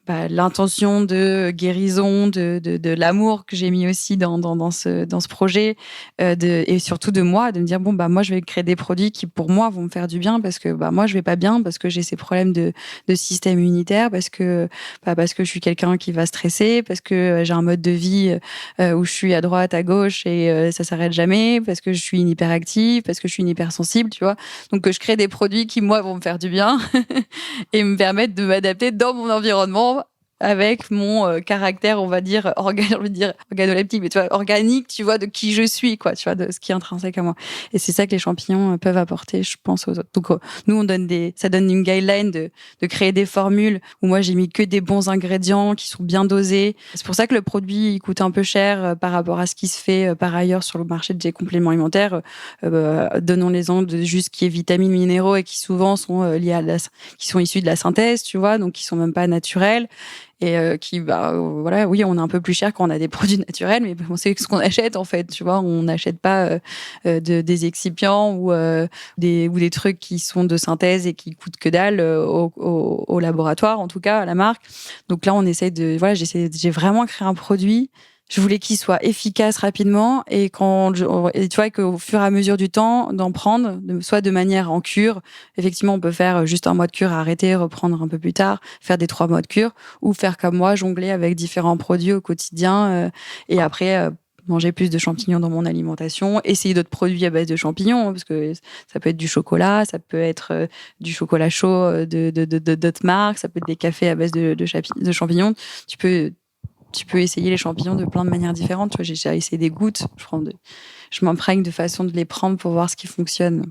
l'intention de guérison, de l'amour que j'ai mis aussi dans ce projet, et surtout de moi, de me dire moi je vais créer des produits qui pour moi vont me faire du bien, parce que moi je vais pas bien, parce que j'ai ces problèmes de système immunitaire, parce que je suis quelqu'un qui va stresser, parce que j'ai un mode de vie où je suis à droite, à gauche et ça s'arrête jamais, parce que je suis une hyperactive, parce que je suis une hypersensible, tu vois. Donc que je crée des produits qui moi vont me faire du bien et me permettre de m'adapter dans mon environnement avec mon caractère, on va dire, organoleptique, mais tu vois, organique, tu vois, de qui je suis, quoi, tu vois, de ce qui est intrinsèque à moi. Et c'est ça que les champignons peuvent apporter, je pense, aux autres. Donc, nous, ça donne une guideline de créer des formules où moi, j'ai mis que des bons ingrédients qui sont bien dosés. C'est pour ça que le produit, il coûte un peu cher par rapport à ce qui se fait par ailleurs sur le marché des compléments alimentaires. Donnons l'exemple de juste qui est vitamines, minéraux et qui souvent sont qui sont issus de la synthèse, tu vois, donc qui sont même pas naturels. Et oui, on est un peu plus cher quand on a des produits naturels, mais on sait ce qu'on achète en fait, tu vois, on n'achète pas des excipients ou des trucs qui sont de synthèse et qui coûtent que dalle au laboratoire, en tout cas à la marque. Donc là, on essaie j'ai vraiment créé un produit. Je voulais qu'il soit efficace rapidement et tu vois qu'au fur et à mesure du temps d'en prendre, soit de manière en cure. Effectivement, on peut faire juste un mois de cure, arrêter, reprendre un peu plus tard, faire des 3 mois de cure, ou faire comme moi, jongler avec différents produits au quotidien et après manger plus de champignons dans mon alimentation, essayer d'autres produits à base de champignons, parce que ça peut être du chocolat, ça peut être du chocolat chaud d'autres marques, ça peut être des cafés à base de champignons. Tu peux essayer les champignons de plein de manières différentes. Tu vois, j'ai déjà essayé des gouttes. Je m'imprègne de façon de les prendre pour voir ce qui fonctionne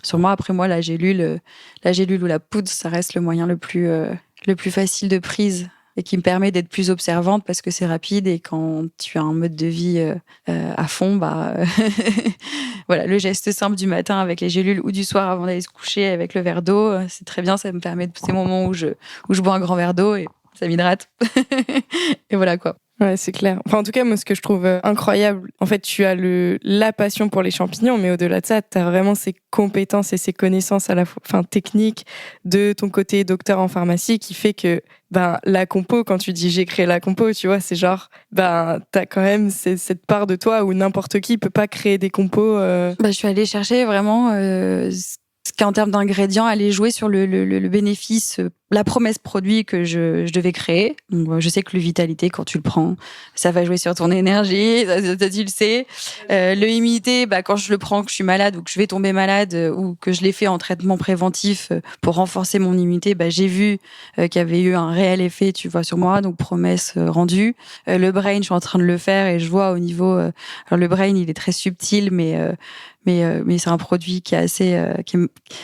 sur moi. Après, moi, la gélule ou la poudre, ça reste le moyen le plus facile de prise et qui me permet d'être plus observante parce que c'est rapide et quand tu as un mode de vie à fond, voilà, le geste simple du matin avec les gélules ou du soir avant d'aller se coucher avec le verre d'eau, c'est très bien. Ça me permet de ces moments où je bois un grand verre d'eau et ça m'hydrate. Et voilà quoi. Ouais, c'est clair. Enfin, en tout cas, moi, ce que je trouve incroyable, en fait, tu as la passion pour les champignons, mais au-delà de ça, tu as vraiment ces compétences et ces connaissances à la fois, techniques de ton côté docteur en pharmacie qui fait que, la compo, quand tu dis j'ai créé la compo, tu vois, c'est genre, t'as quand même cette part de toi où n'importe qui peut pas créer des compos. Je suis allée chercher vraiment ce qu'en termes d'ingrédients allait jouer sur le bénéfice, la promesse produit que je devais créer. Donc, je sais que le Vitalité, quand tu le prends, ça va jouer sur ton énergie, ça tu le sais. Le Immunité, quand je le prends, que je suis malade ou que je vais tomber malade ou que je l'ai fait en traitement préventif pour renforcer mon immunité, j'ai vu qu'il y avait eu un réel effet, tu vois, sur moi. Donc, promesse rendue. Le Brain, je suis en train de le faire et je vois au niveau... alors, le Brain, il est très subtil, mais c'est un produit qui est assez...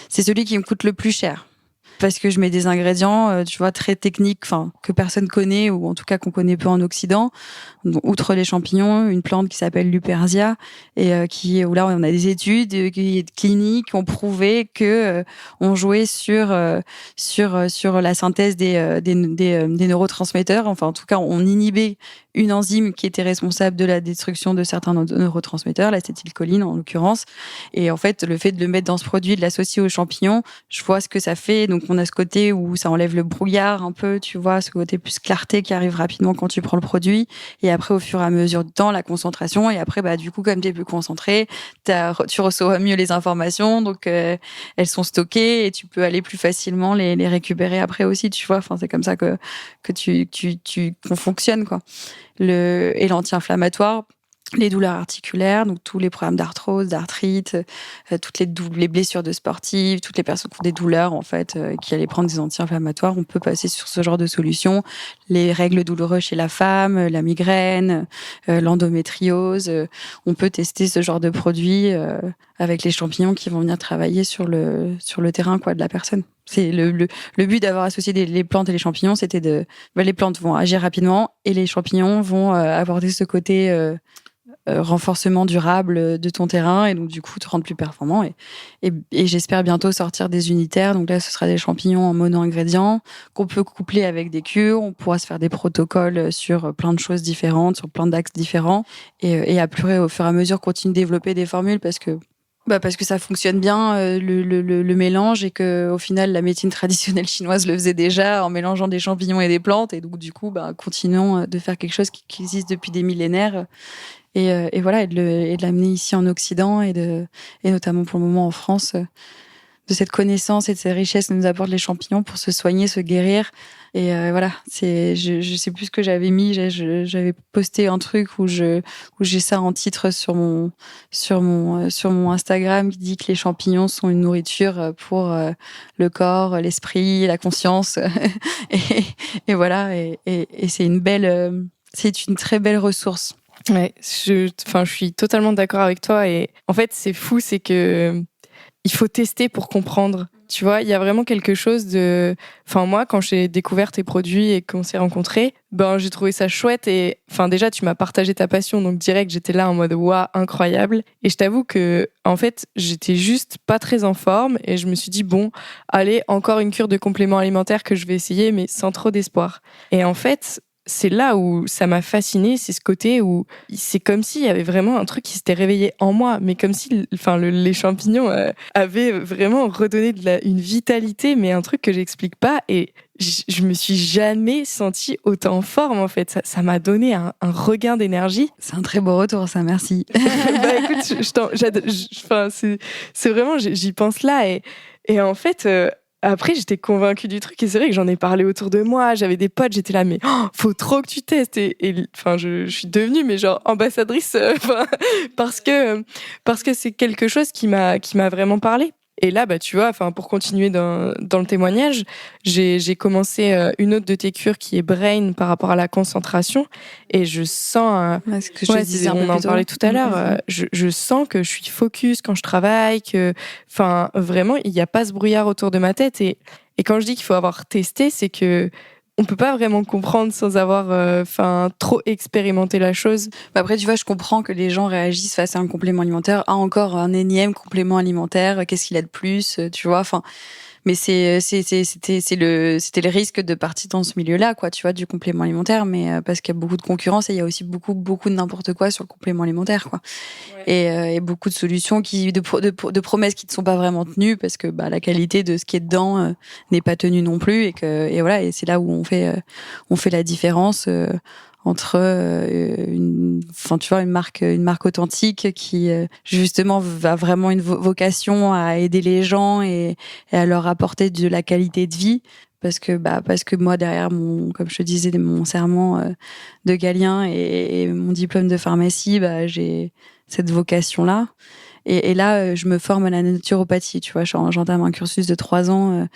c'est celui qui me coûte le plus cher. Parce que je mets des ingrédients, tu vois, très techniques, que personne connaît, ou en tout cas qu'on connaît peu en Occident. Donc, outre les champignons, une plante qui s'appelle l'Uperzia, et où là, on a des études cliniques qui ont prouvé que on jouait sur la synthèse des neurotransmetteurs. Enfin, en tout cas, on inhibait une enzyme qui était responsable de la destruction de certains neurotransmetteurs, l'acétylcholine en l'occurrence. Et en fait, le fait de le mettre dans ce produit, de l'associer aux champignons, je vois ce que ça fait. Donc, on a ce côté où ça enlève le brouillard un peu, tu vois, ce côté plus clarté qui arrive rapidement quand tu prends le produit. Et après, au fur et à mesure du temps, la concentration. Et après, du coup, comme tu es plus concentré, tu reçois mieux les informations. Donc, elles sont stockées et tu peux aller plus facilement les récupérer après aussi, tu vois. Enfin, c'est comme ça que qu'on fonctionne, quoi. Et l'anti-inflammatoire, les douleurs articulaires, donc tous les problèmes d'arthrose, d'arthrite, toutes les blessures de sportifs, toutes les personnes qui ont des douleurs en fait, qui allaient prendre des anti-inflammatoires, on peut passer sur ce genre de solution. Les règles douloureuses chez la femme, la migraine, l'endométriose, on peut tester ce genre de produits avec les champignons qui vont venir travailler sur le terrain quoi de la personne. C'est le but d'avoir associé les plantes et les champignons, c'était les plantes vont agir rapidement et les champignons vont apporter ce côté renforcement durable de ton terrain, et donc du coup te rendre plus performant. Et j'espère bientôt sortir des unitaires. Donc là, ce sera des champignons en mono-ingrédients qu'on peut coupler avec des cures. On pourra se faire des protocoles sur plein de choses différentes, sur plein d'axes différents, et après, au fur et à mesure, continuer de développer des formules parce que ça fonctionne bien, le mélange, et que au final la médecine traditionnelle chinoise le faisait déjà en mélangeant des champignons et des plantes, et donc du coup continuons de faire quelque chose qui existe depuis des millénaires, et voilà, et de l'amener ici en Occident, et notamment pour le moment en France, de cette connaissance et de cette richesse que nous apportent les champignons pour se soigner, se guérir. Et voilà, je sais plus ce que j'avais mis. J'avais posté un truc où j'ai ça en titre sur mon Instagram, qui dit que les champignons sont une nourriture pour le corps, l'esprit, la conscience. et voilà, et c'est une très belle ressource. Ouais, je suis totalement d'accord avec toi. Et en fait, c'est fou, c'est que il faut tester pour comprendre. Tu vois, il y a vraiment quelque chose de... moi, quand j'ai découvert tes produits et qu'on s'est rencontrés, j'ai trouvé ça chouette. Et déjà, tu m'as partagé ta passion. Donc, direct, j'étais là en mode, waouh, incroyable. Et je t'avoue que, en fait, j'étais juste pas très en forme. Et je me suis dit, bon, allez, encore une cure de compléments alimentaires que je vais essayer, mais sans trop d'espoir. Et en fait, c'est là où ça m'a fascinée, c'est ce côté où c'est comme s'il y avait vraiment un truc qui s'était réveillé en moi, mais comme si les champignons avaient vraiment redonné une vitalité, mais un truc que j'explique pas, et je me suis jamais sentie autant en forme, en fait. Ça m'a donné un regain d'énergie. C'est un très beau retour, ça, merci. Écoute, c'est vraiment, j'y pense là, et en fait... Après, j'étais convaincue du truc, et c'est vrai que j'en ai parlé autour de moi. J'avais des potes, j'étais là, mais faut trop que tu testes. Et je suis devenue, mais genre ambassadrice, parce que c'est quelque chose qui m'a vraiment parlé. Et là, tu vois, pour continuer dans le témoignage, j'ai commencé une autre de tes cures qui est Brain par rapport à la concentration, et je sens, ce que je disais on en parlait tout à l'heure, je sens que je suis focus quand je travaille, que, vraiment, il n'y a pas ce brouillard autour de ma tête. Et quand je dis qu'il faut avoir testé, c'est que on peut pas vraiment comprendre sans avoir trop expérimenté la chose. Après, tu vois, je comprends que les gens réagissent face à un complément alimentaire. Ah, encore un énième complément alimentaire, qu'est-ce qu'il a de plus, tu vois, mais c'était le risque de partir dans ce milieu-là, quoi, tu vois, du complément alimentaire, mais parce qu'il y a beaucoup de concurrence, et il y a aussi beaucoup de n'importe quoi sur le complément alimentaire, quoi. Ouais. Et beaucoup de solutions de promesses qui ne sont pas vraiment tenues, parce que la qualité de ce qui est dedans n'est pas tenue non plus, et voilà, et c'est là où on fait la différence entre une marque authentique qui justement a vraiment une vocation à aider les gens et à leur apporter de la qualité de vie, parce que moi, derrière comme je te disais, mon serment de Galien et mon diplôme de pharmacie, j'ai cette vocation-là. Et là, je me forme à la naturopathie, tu vois. J'entame un cursus de 3 ans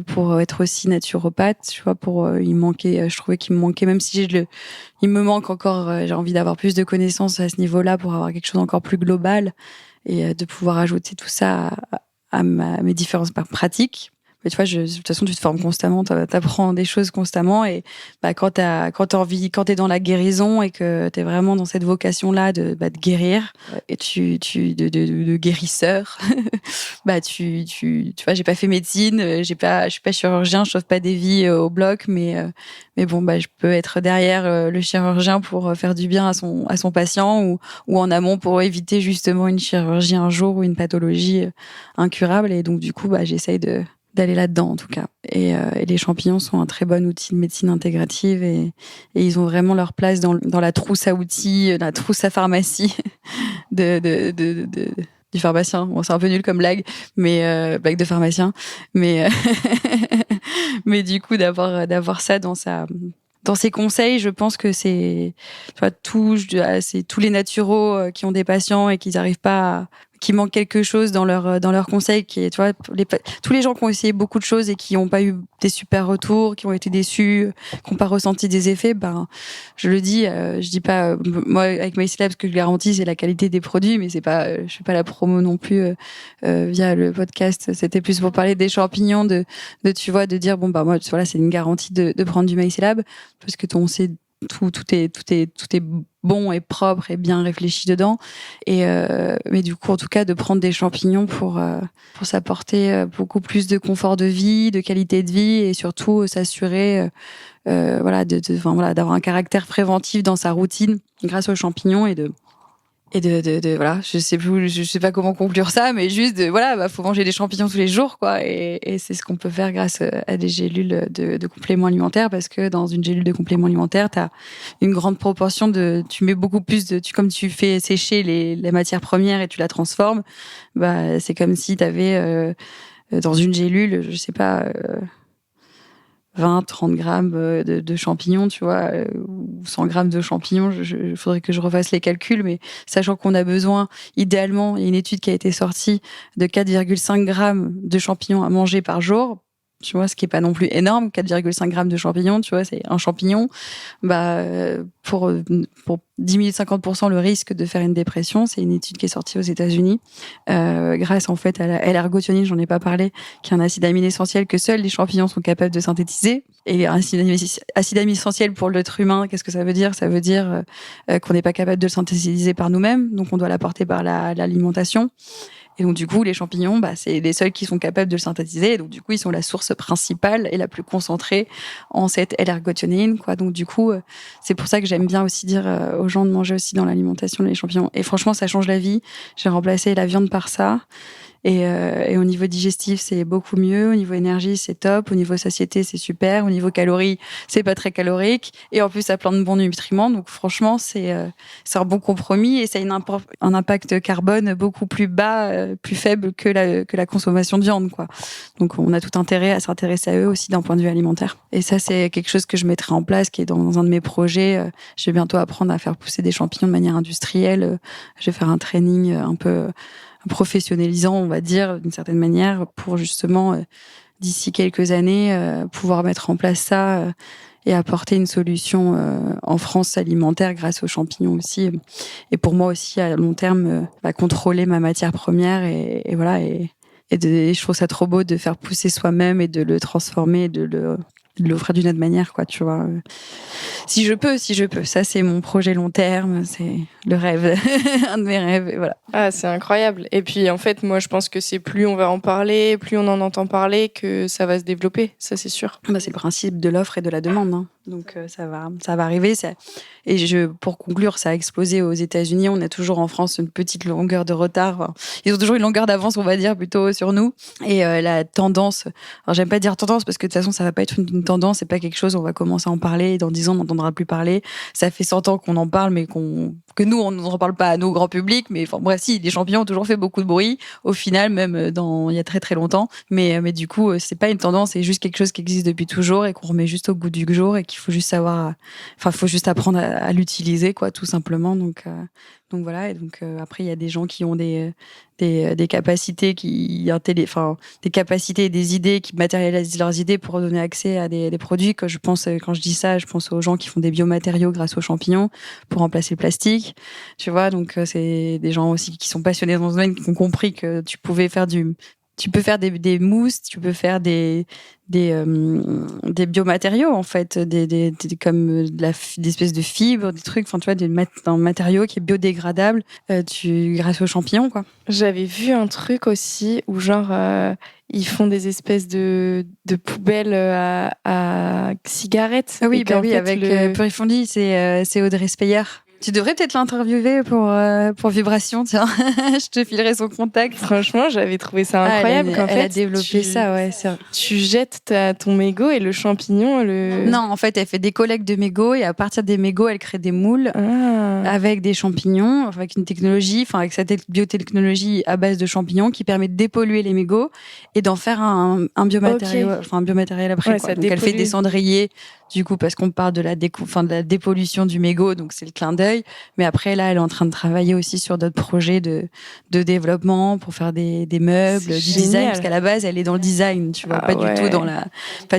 pour être aussi naturopathe, tu vois. Je trouvais qu'il me manquait, même si il me manque encore. J'ai envie d'avoir plus de connaissances à ce niveau-là pour avoir quelque chose d'encore plus global, et de pouvoir ajouter tout ça à mes différentes pratiques. Mais tu vois, de toute façon, tu te formes constamment, t'apprends des choses constamment, et quand t'es dans la guérison et que t'es vraiment dans cette vocation-là de guérir, et de guérisseur, tu vois, j'ai pas fait médecine, je suis pas chirurgien, je sauve pas des vies au bloc, mais bon, je peux être derrière le chirurgien pour faire du bien à son patient, ou en amont pour éviter justement une chirurgie un jour, ou une pathologie incurable. Et donc du coup, j'essaye d'aller là-dedans, en tout cas. Et les champignons sont un très bon outil de médecine intégrative, et ils ont vraiment leur place dans la trousse à outils, la trousse à pharmacie du pharmacien. Bon, c'est un peu nul comme blague de pharmacien, mais mais du coup d'avoir ça dans ses conseils, je pense que c'est, tu vois, c'est tous les naturaux qui ont des patients et qui n'arrivent pas qui manque quelque chose dans leur conseil, qui est, tu vois, tous les gens qui ont essayé beaucoup de choses et qui n'ont pas eu des super retours, qui ont été déçus, qui n'ont pas ressenti des effets, je le dis, je dis pas, moi, avec MyCelab, ce que je garantis, c'est la qualité des produits, mais c'est pas, je fais pas la promo non plus, via le podcast. C'était plus pour parler des champignons, tu vois, de dire, moi, voilà, c'est une garantie de prendre du MyCelab, parce que on sait tout est bon et propre et bien réfléchi dedans. Et mais du coup, en tout cas, de prendre des champignons pour s'apporter beaucoup plus de confort de vie, de qualité de vie, et surtout s'assurer voilà d'avoir un caractère préventif dans sa routine grâce aux champignons voilà, je sais pas comment conclure ça, mais juste faut manger des champignons tous les jours, quoi, et c'est ce qu'on peut faire grâce à des gélules de compléments alimentaires, parce que dans une gélule de complément alimentaire, t'as une grande proportion tu mets beaucoup plus comme tu fais sécher les matières premières et tu la transformes, c'est comme si t'avais dans une gélule, je sais pas, 20, 30 grammes de champignons, tu vois, ou 100 grammes de champignons. Il faudrait que je refasse les calculs, mais sachant qu'on a besoin, idéalement, il y a une étude qui a été sortie de 4,5 grammes de champignons à manger par jour. Tu vois, ce qui est pas non plus énorme, 4,5 grammes de champignons, tu vois, c'est un champignon. Pour diminuer de 50% le risque de faire une dépression, c'est une étude qui est sortie aux États-Unis, grâce en fait à la L-argothionine, j'en ai pas parlé, qui est un acide amine essentiel que seuls les champignons sont capables de synthétiser. Et acide amine essentiel pour l'être humain, qu'est-ce que ça veut dire? Ça veut dire qu'on n'est pas capable de le synthétiser par nous-mêmes, donc on doit l'apporter par l'alimentation. Et donc, du coup, les champignons, c'est les seuls qui sont capables de le synthétiser. Et donc, du coup, ils sont la source principale et la plus concentrée en cette L-argothionine, quoi. Donc, du coup, c'est pour ça que j'aime bien aussi dire aux gens de manger aussi dans l'alimentation les champignons. Et franchement, ça change la vie. J'ai remplacé la viande par ça. Et au niveau digestif, c'est beaucoup mieux. Au niveau énergie, c'est top. Au niveau satiété, c'est super. Au niveau calories, c'est pas très calorique. Et en plus, ça a plein de bons nutriments. Donc, franchement, c'est un bon compromis et ça a un impact carbone beaucoup plus bas, plus faible que la consommation de viande, quoi. Donc, on a tout intérêt à s'intéresser à eux aussi d'un point de vue alimentaire. Et ça, c'est quelque chose que je mettrai en place, qui est dans un de mes projets. Je vais bientôt apprendre à faire pousser des champignons de manière industrielle. Je vais faire un training un peu professionnalisant, on va dire, d'une certaine manière, pour justement, d'ici quelques années, pouvoir mettre en place ça et apporter une solution en France alimentaire grâce aux champignons aussi. Et pour moi aussi, à long terme, contrôler ma matière première et voilà. Et je trouve ça trop beau de faire pousser soi-même et de le transformer, de l'offrir d'une autre manière, quoi, tu vois. Si je peux. Ça, c'est mon projet long terme, c'est le rêve, un de mes rêves, et voilà. Ah, c'est incroyable. Et puis, en fait, moi, je pense que c'est plus on va en parler, plus on en entend parler, que ça va se développer, ça, c'est sûr. C'est le principe de l'offre et de la demande, hein. Donc, ça va arriver. Et pour conclure, ça a explosé aux États-Unis. On a toujours en France une petite longueur de retard. Enfin, ils ont toujours une longueur d'avance, on va dire, plutôt sur nous. Et la tendance, alors j'aime pas dire tendance parce que de toute façon, ça va pas être une tendance, c'est pas quelque chose, on va commencer à en parler. Et dans 10 ans, on n'entendra plus parler. Ça fait 100 ans qu'on en parle, mais que nous, on n'en parle pas à nos grands publics. Mais enfin, bref, si, les champignons ont toujours fait beaucoup de bruit. Au final, même il y a très très longtemps. Mais du coup, c'est pas une tendance, c'est juste quelque chose qui existe depuis toujours et qu'on remet juste au goût du jour et qu'il faut juste faut juste apprendre à l'utiliser, quoi, tout simplement. Donc voilà. Et donc après, il y a des gens qui ont des capacités des capacités et des idées qui matérialisent leurs idées pour donner accès à des produits. Quand je dis ça, je pense aux gens qui font des biomatériaux grâce aux champignons pour remplacer le plastique. Tu vois, donc c'est des gens aussi qui sont passionnés dans ce domaine, qui ont compris que tu peux faire des mousses, tu peux faire des biomatériaux, en fait, comme des espèces de fibres, des trucs, enfin, tu vois, un matériau qui est biodégradable, grâce aux champignons, quoi. J'avais vu un truc aussi où genre ils font des espèces de poubelles à cigarettes. Ah oui, avec Purifondi, c'est Audrey Speyer. Tu devrais peut-être l'interviewer pour Vibration, tiens. Je te filerai son contact. Franchement, j'avais trouvé ça incroyable. Elle a développé ça, ouais. Tu jettes ton mégot et le champignon, Non, en fait, elle fait des collectes de mégots et à partir des mégots, elle crée des moules avec des champignons, avec une technologie, avec cette biotechnologie à base de champignons qui permet de dépolluer les mégots et d'en faire un biomatériau, un biomatériel après. Ouais, donc, elle fait des cendriers, du coup, parce qu'on parle de la dépollution du mégot, donc c'est le clin d'œil. Mais après, là, elle est en train de travailler aussi sur d'autres projets de développement pour faire des meubles, du design, parce qu'à la base, elle est dans le design, tu vois, pas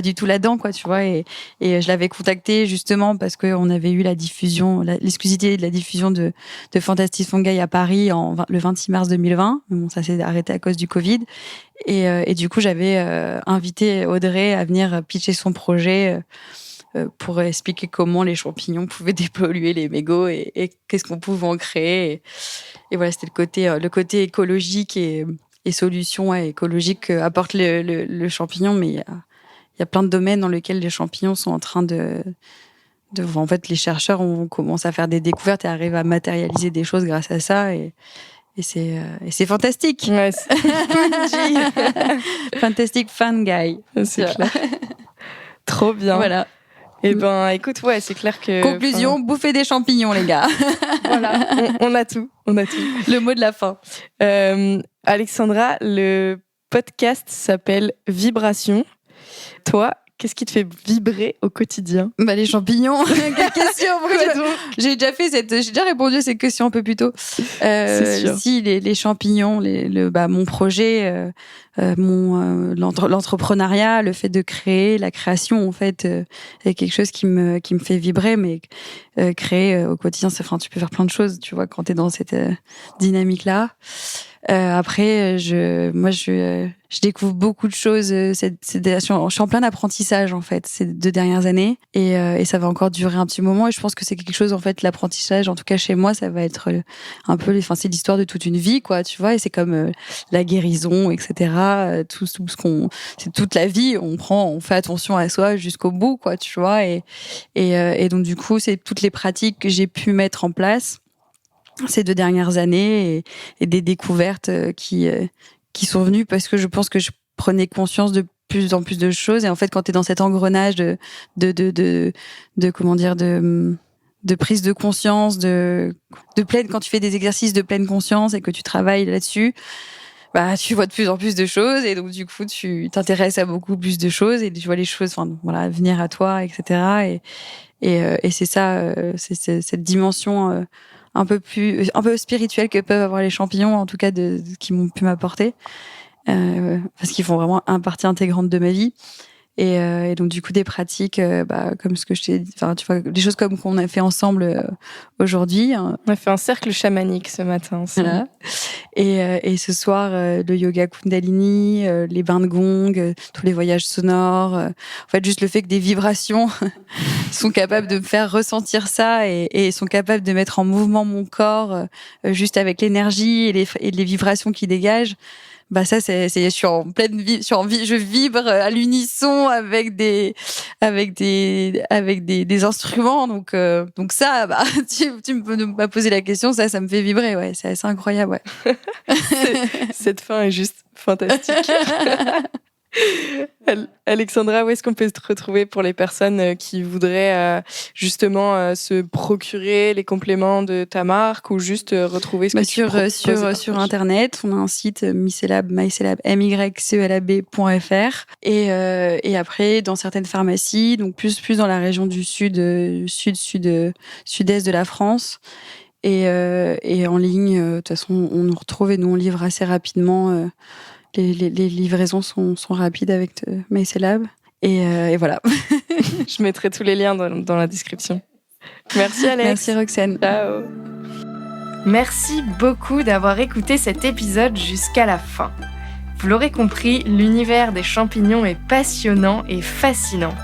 du tout là-dedans, quoi, tu vois. Et je l'avais contactée justement parce qu'on avait eu l'exclusivité de la diffusion de Fantastic Fungi à Paris le 26 mars 2020. Bon, ça s'est arrêté à cause du Covid. Et du coup, j'avais invité Audrey à venir pitcher son projet pour expliquer comment les champignons pouvaient dépolluer les mégots et qu'est-ce qu'on pouvait en créer. Et voilà, c'était le côté écologique et solutions écologiques qu'apporte le champignon. Mais il y a plein de domaines dans lesquels les champignons sont en train en fait, les chercheurs commencent à faire des découvertes et arrivent à matérialiser des choses grâce à ça. Et c'est fantastique. Ouais, c'est fantastique fun guy. C'est clair. Trop bien. Voilà. Eh ben, écoute, ouais, c'est clair que... Conclusion, bouffer des champignons, les gars. Voilà, on a tout. Le mot de la fin. Alexandra, le podcast s'appelle Vibration. Toi, qu'est-ce qui te fait vibrer au quotidien ? Les champignons. Quelle question. J'ai déjà répondu à cette question un peu plus tôt. C'est sûr. Si les champignons, mon projet, l'entrepreneuriat, le fait de créer, la création en fait, est quelque chose qui me fait vibrer. Mais créer au quotidien, tu peux faire plein de choses. Tu vois, quand t'es dans cette dynamique-là. Après, je découvre beaucoup de choses. Je suis en plein apprentissage en fait ces 2 dernières années, et ça va encore durer un petit moment. Et je pense que c'est quelque chose, en fait, l'apprentissage, en tout cas chez moi, ça va être un peu, c'est l'histoire de toute une vie, quoi. Tu vois, et c'est comme la guérison, etc. Tout ce c'est toute la vie. On fait attention à soi jusqu'au bout, quoi. Tu vois, et donc du coup, c'est toutes les pratiques que j'ai pu mettre en place ces 2 dernières années et des découvertes qui sont venues parce que je pense que je prenais conscience de plus en plus de choses. Et en fait, quand tu es dans cet engrenage de prise de conscience, quand tu fais des exercices de pleine conscience et que tu travailles là-dessus, tu vois de plus en plus de choses, et donc du coup tu t'intéresses à beaucoup plus de choses et tu vois les choses venir à toi, etc. Et c'est ça, c'est cette dimension un peu spirituelle que peuvent avoir les champignons, en tout cas qui m'ont pu m'apporter, parce qu'ils font vraiment partie intégrante de ma vie. Et donc du coup des pratiques comme ce que je t'ai dit, tu vois, des choses comme qu'on a fait ensemble aujourd'hui. On a fait un cercle chamanique ce matin. Voilà. Et ce soir le yoga Kundalini, les bains de gong, tous les voyages sonores, en fait juste le fait que des vibrations sont capables de me faire ressentir ça et sont capables de mettre en mouvement mon corps juste avec l'énergie et les vibrations qui dégagent. Ça je suis en pleine vie, je vibre à l'unisson avec des instruments, donc ça, tu m'as posé la question, ça me fait vibrer, ouais, c'est assez incroyable, ouais. Cette fin est juste fantastique. Alexandra, où est-ce qu'on peut te retrouver pour les personnes qui voudraient justement se procurer les compléments de ta marque ou juste retrouver ce que tu proposes sur Internet, on a un site mycelab, mycelab.fr, et après dans certaines pharmacies, donc plus dans la région du sud-est de la France. Et en ligne, de toute façon, on nous retrouve et nous on livre assez rapidement. Les livraisons sont rapides avec MyCelab. Et voilà. Je mettrai tous les liens dans la description. Merci Alex. Merci Roxane. Ciao. Merci beaucoup d'avoir écouté cet épisode jusqu'à la fin. Vous l'aurez compris, l'univers des champignons est passionnant et fascinant.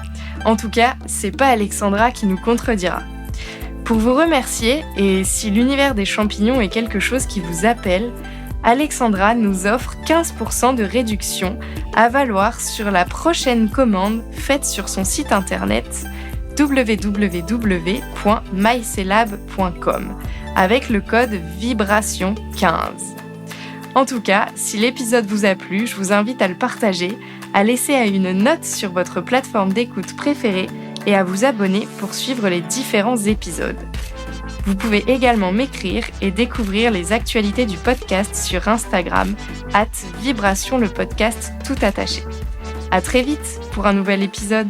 En tout cas, c'est pas Alexandra qui nous contredira. Pour vous remercier, et si l'univers des champignons est quelque chose qui vous appelle, Alexandra nous offre 15% de réduction à valoir sur la prochaine commande faite sur son site internet www.mycelab.com avec le code VIBRATION15. En tout cas, si l'épisode vous a plu, je vous invite à le partager, à laisser une note sur votre plateforme d'écoute préférée et à vous abonner pour suivre les différents épisodes. Vous pouvez également m'écrire et découvrir les actualités du podcast sur Instagram @Vibration le podcast tout attaché. À très vite pour un nouvel épisode.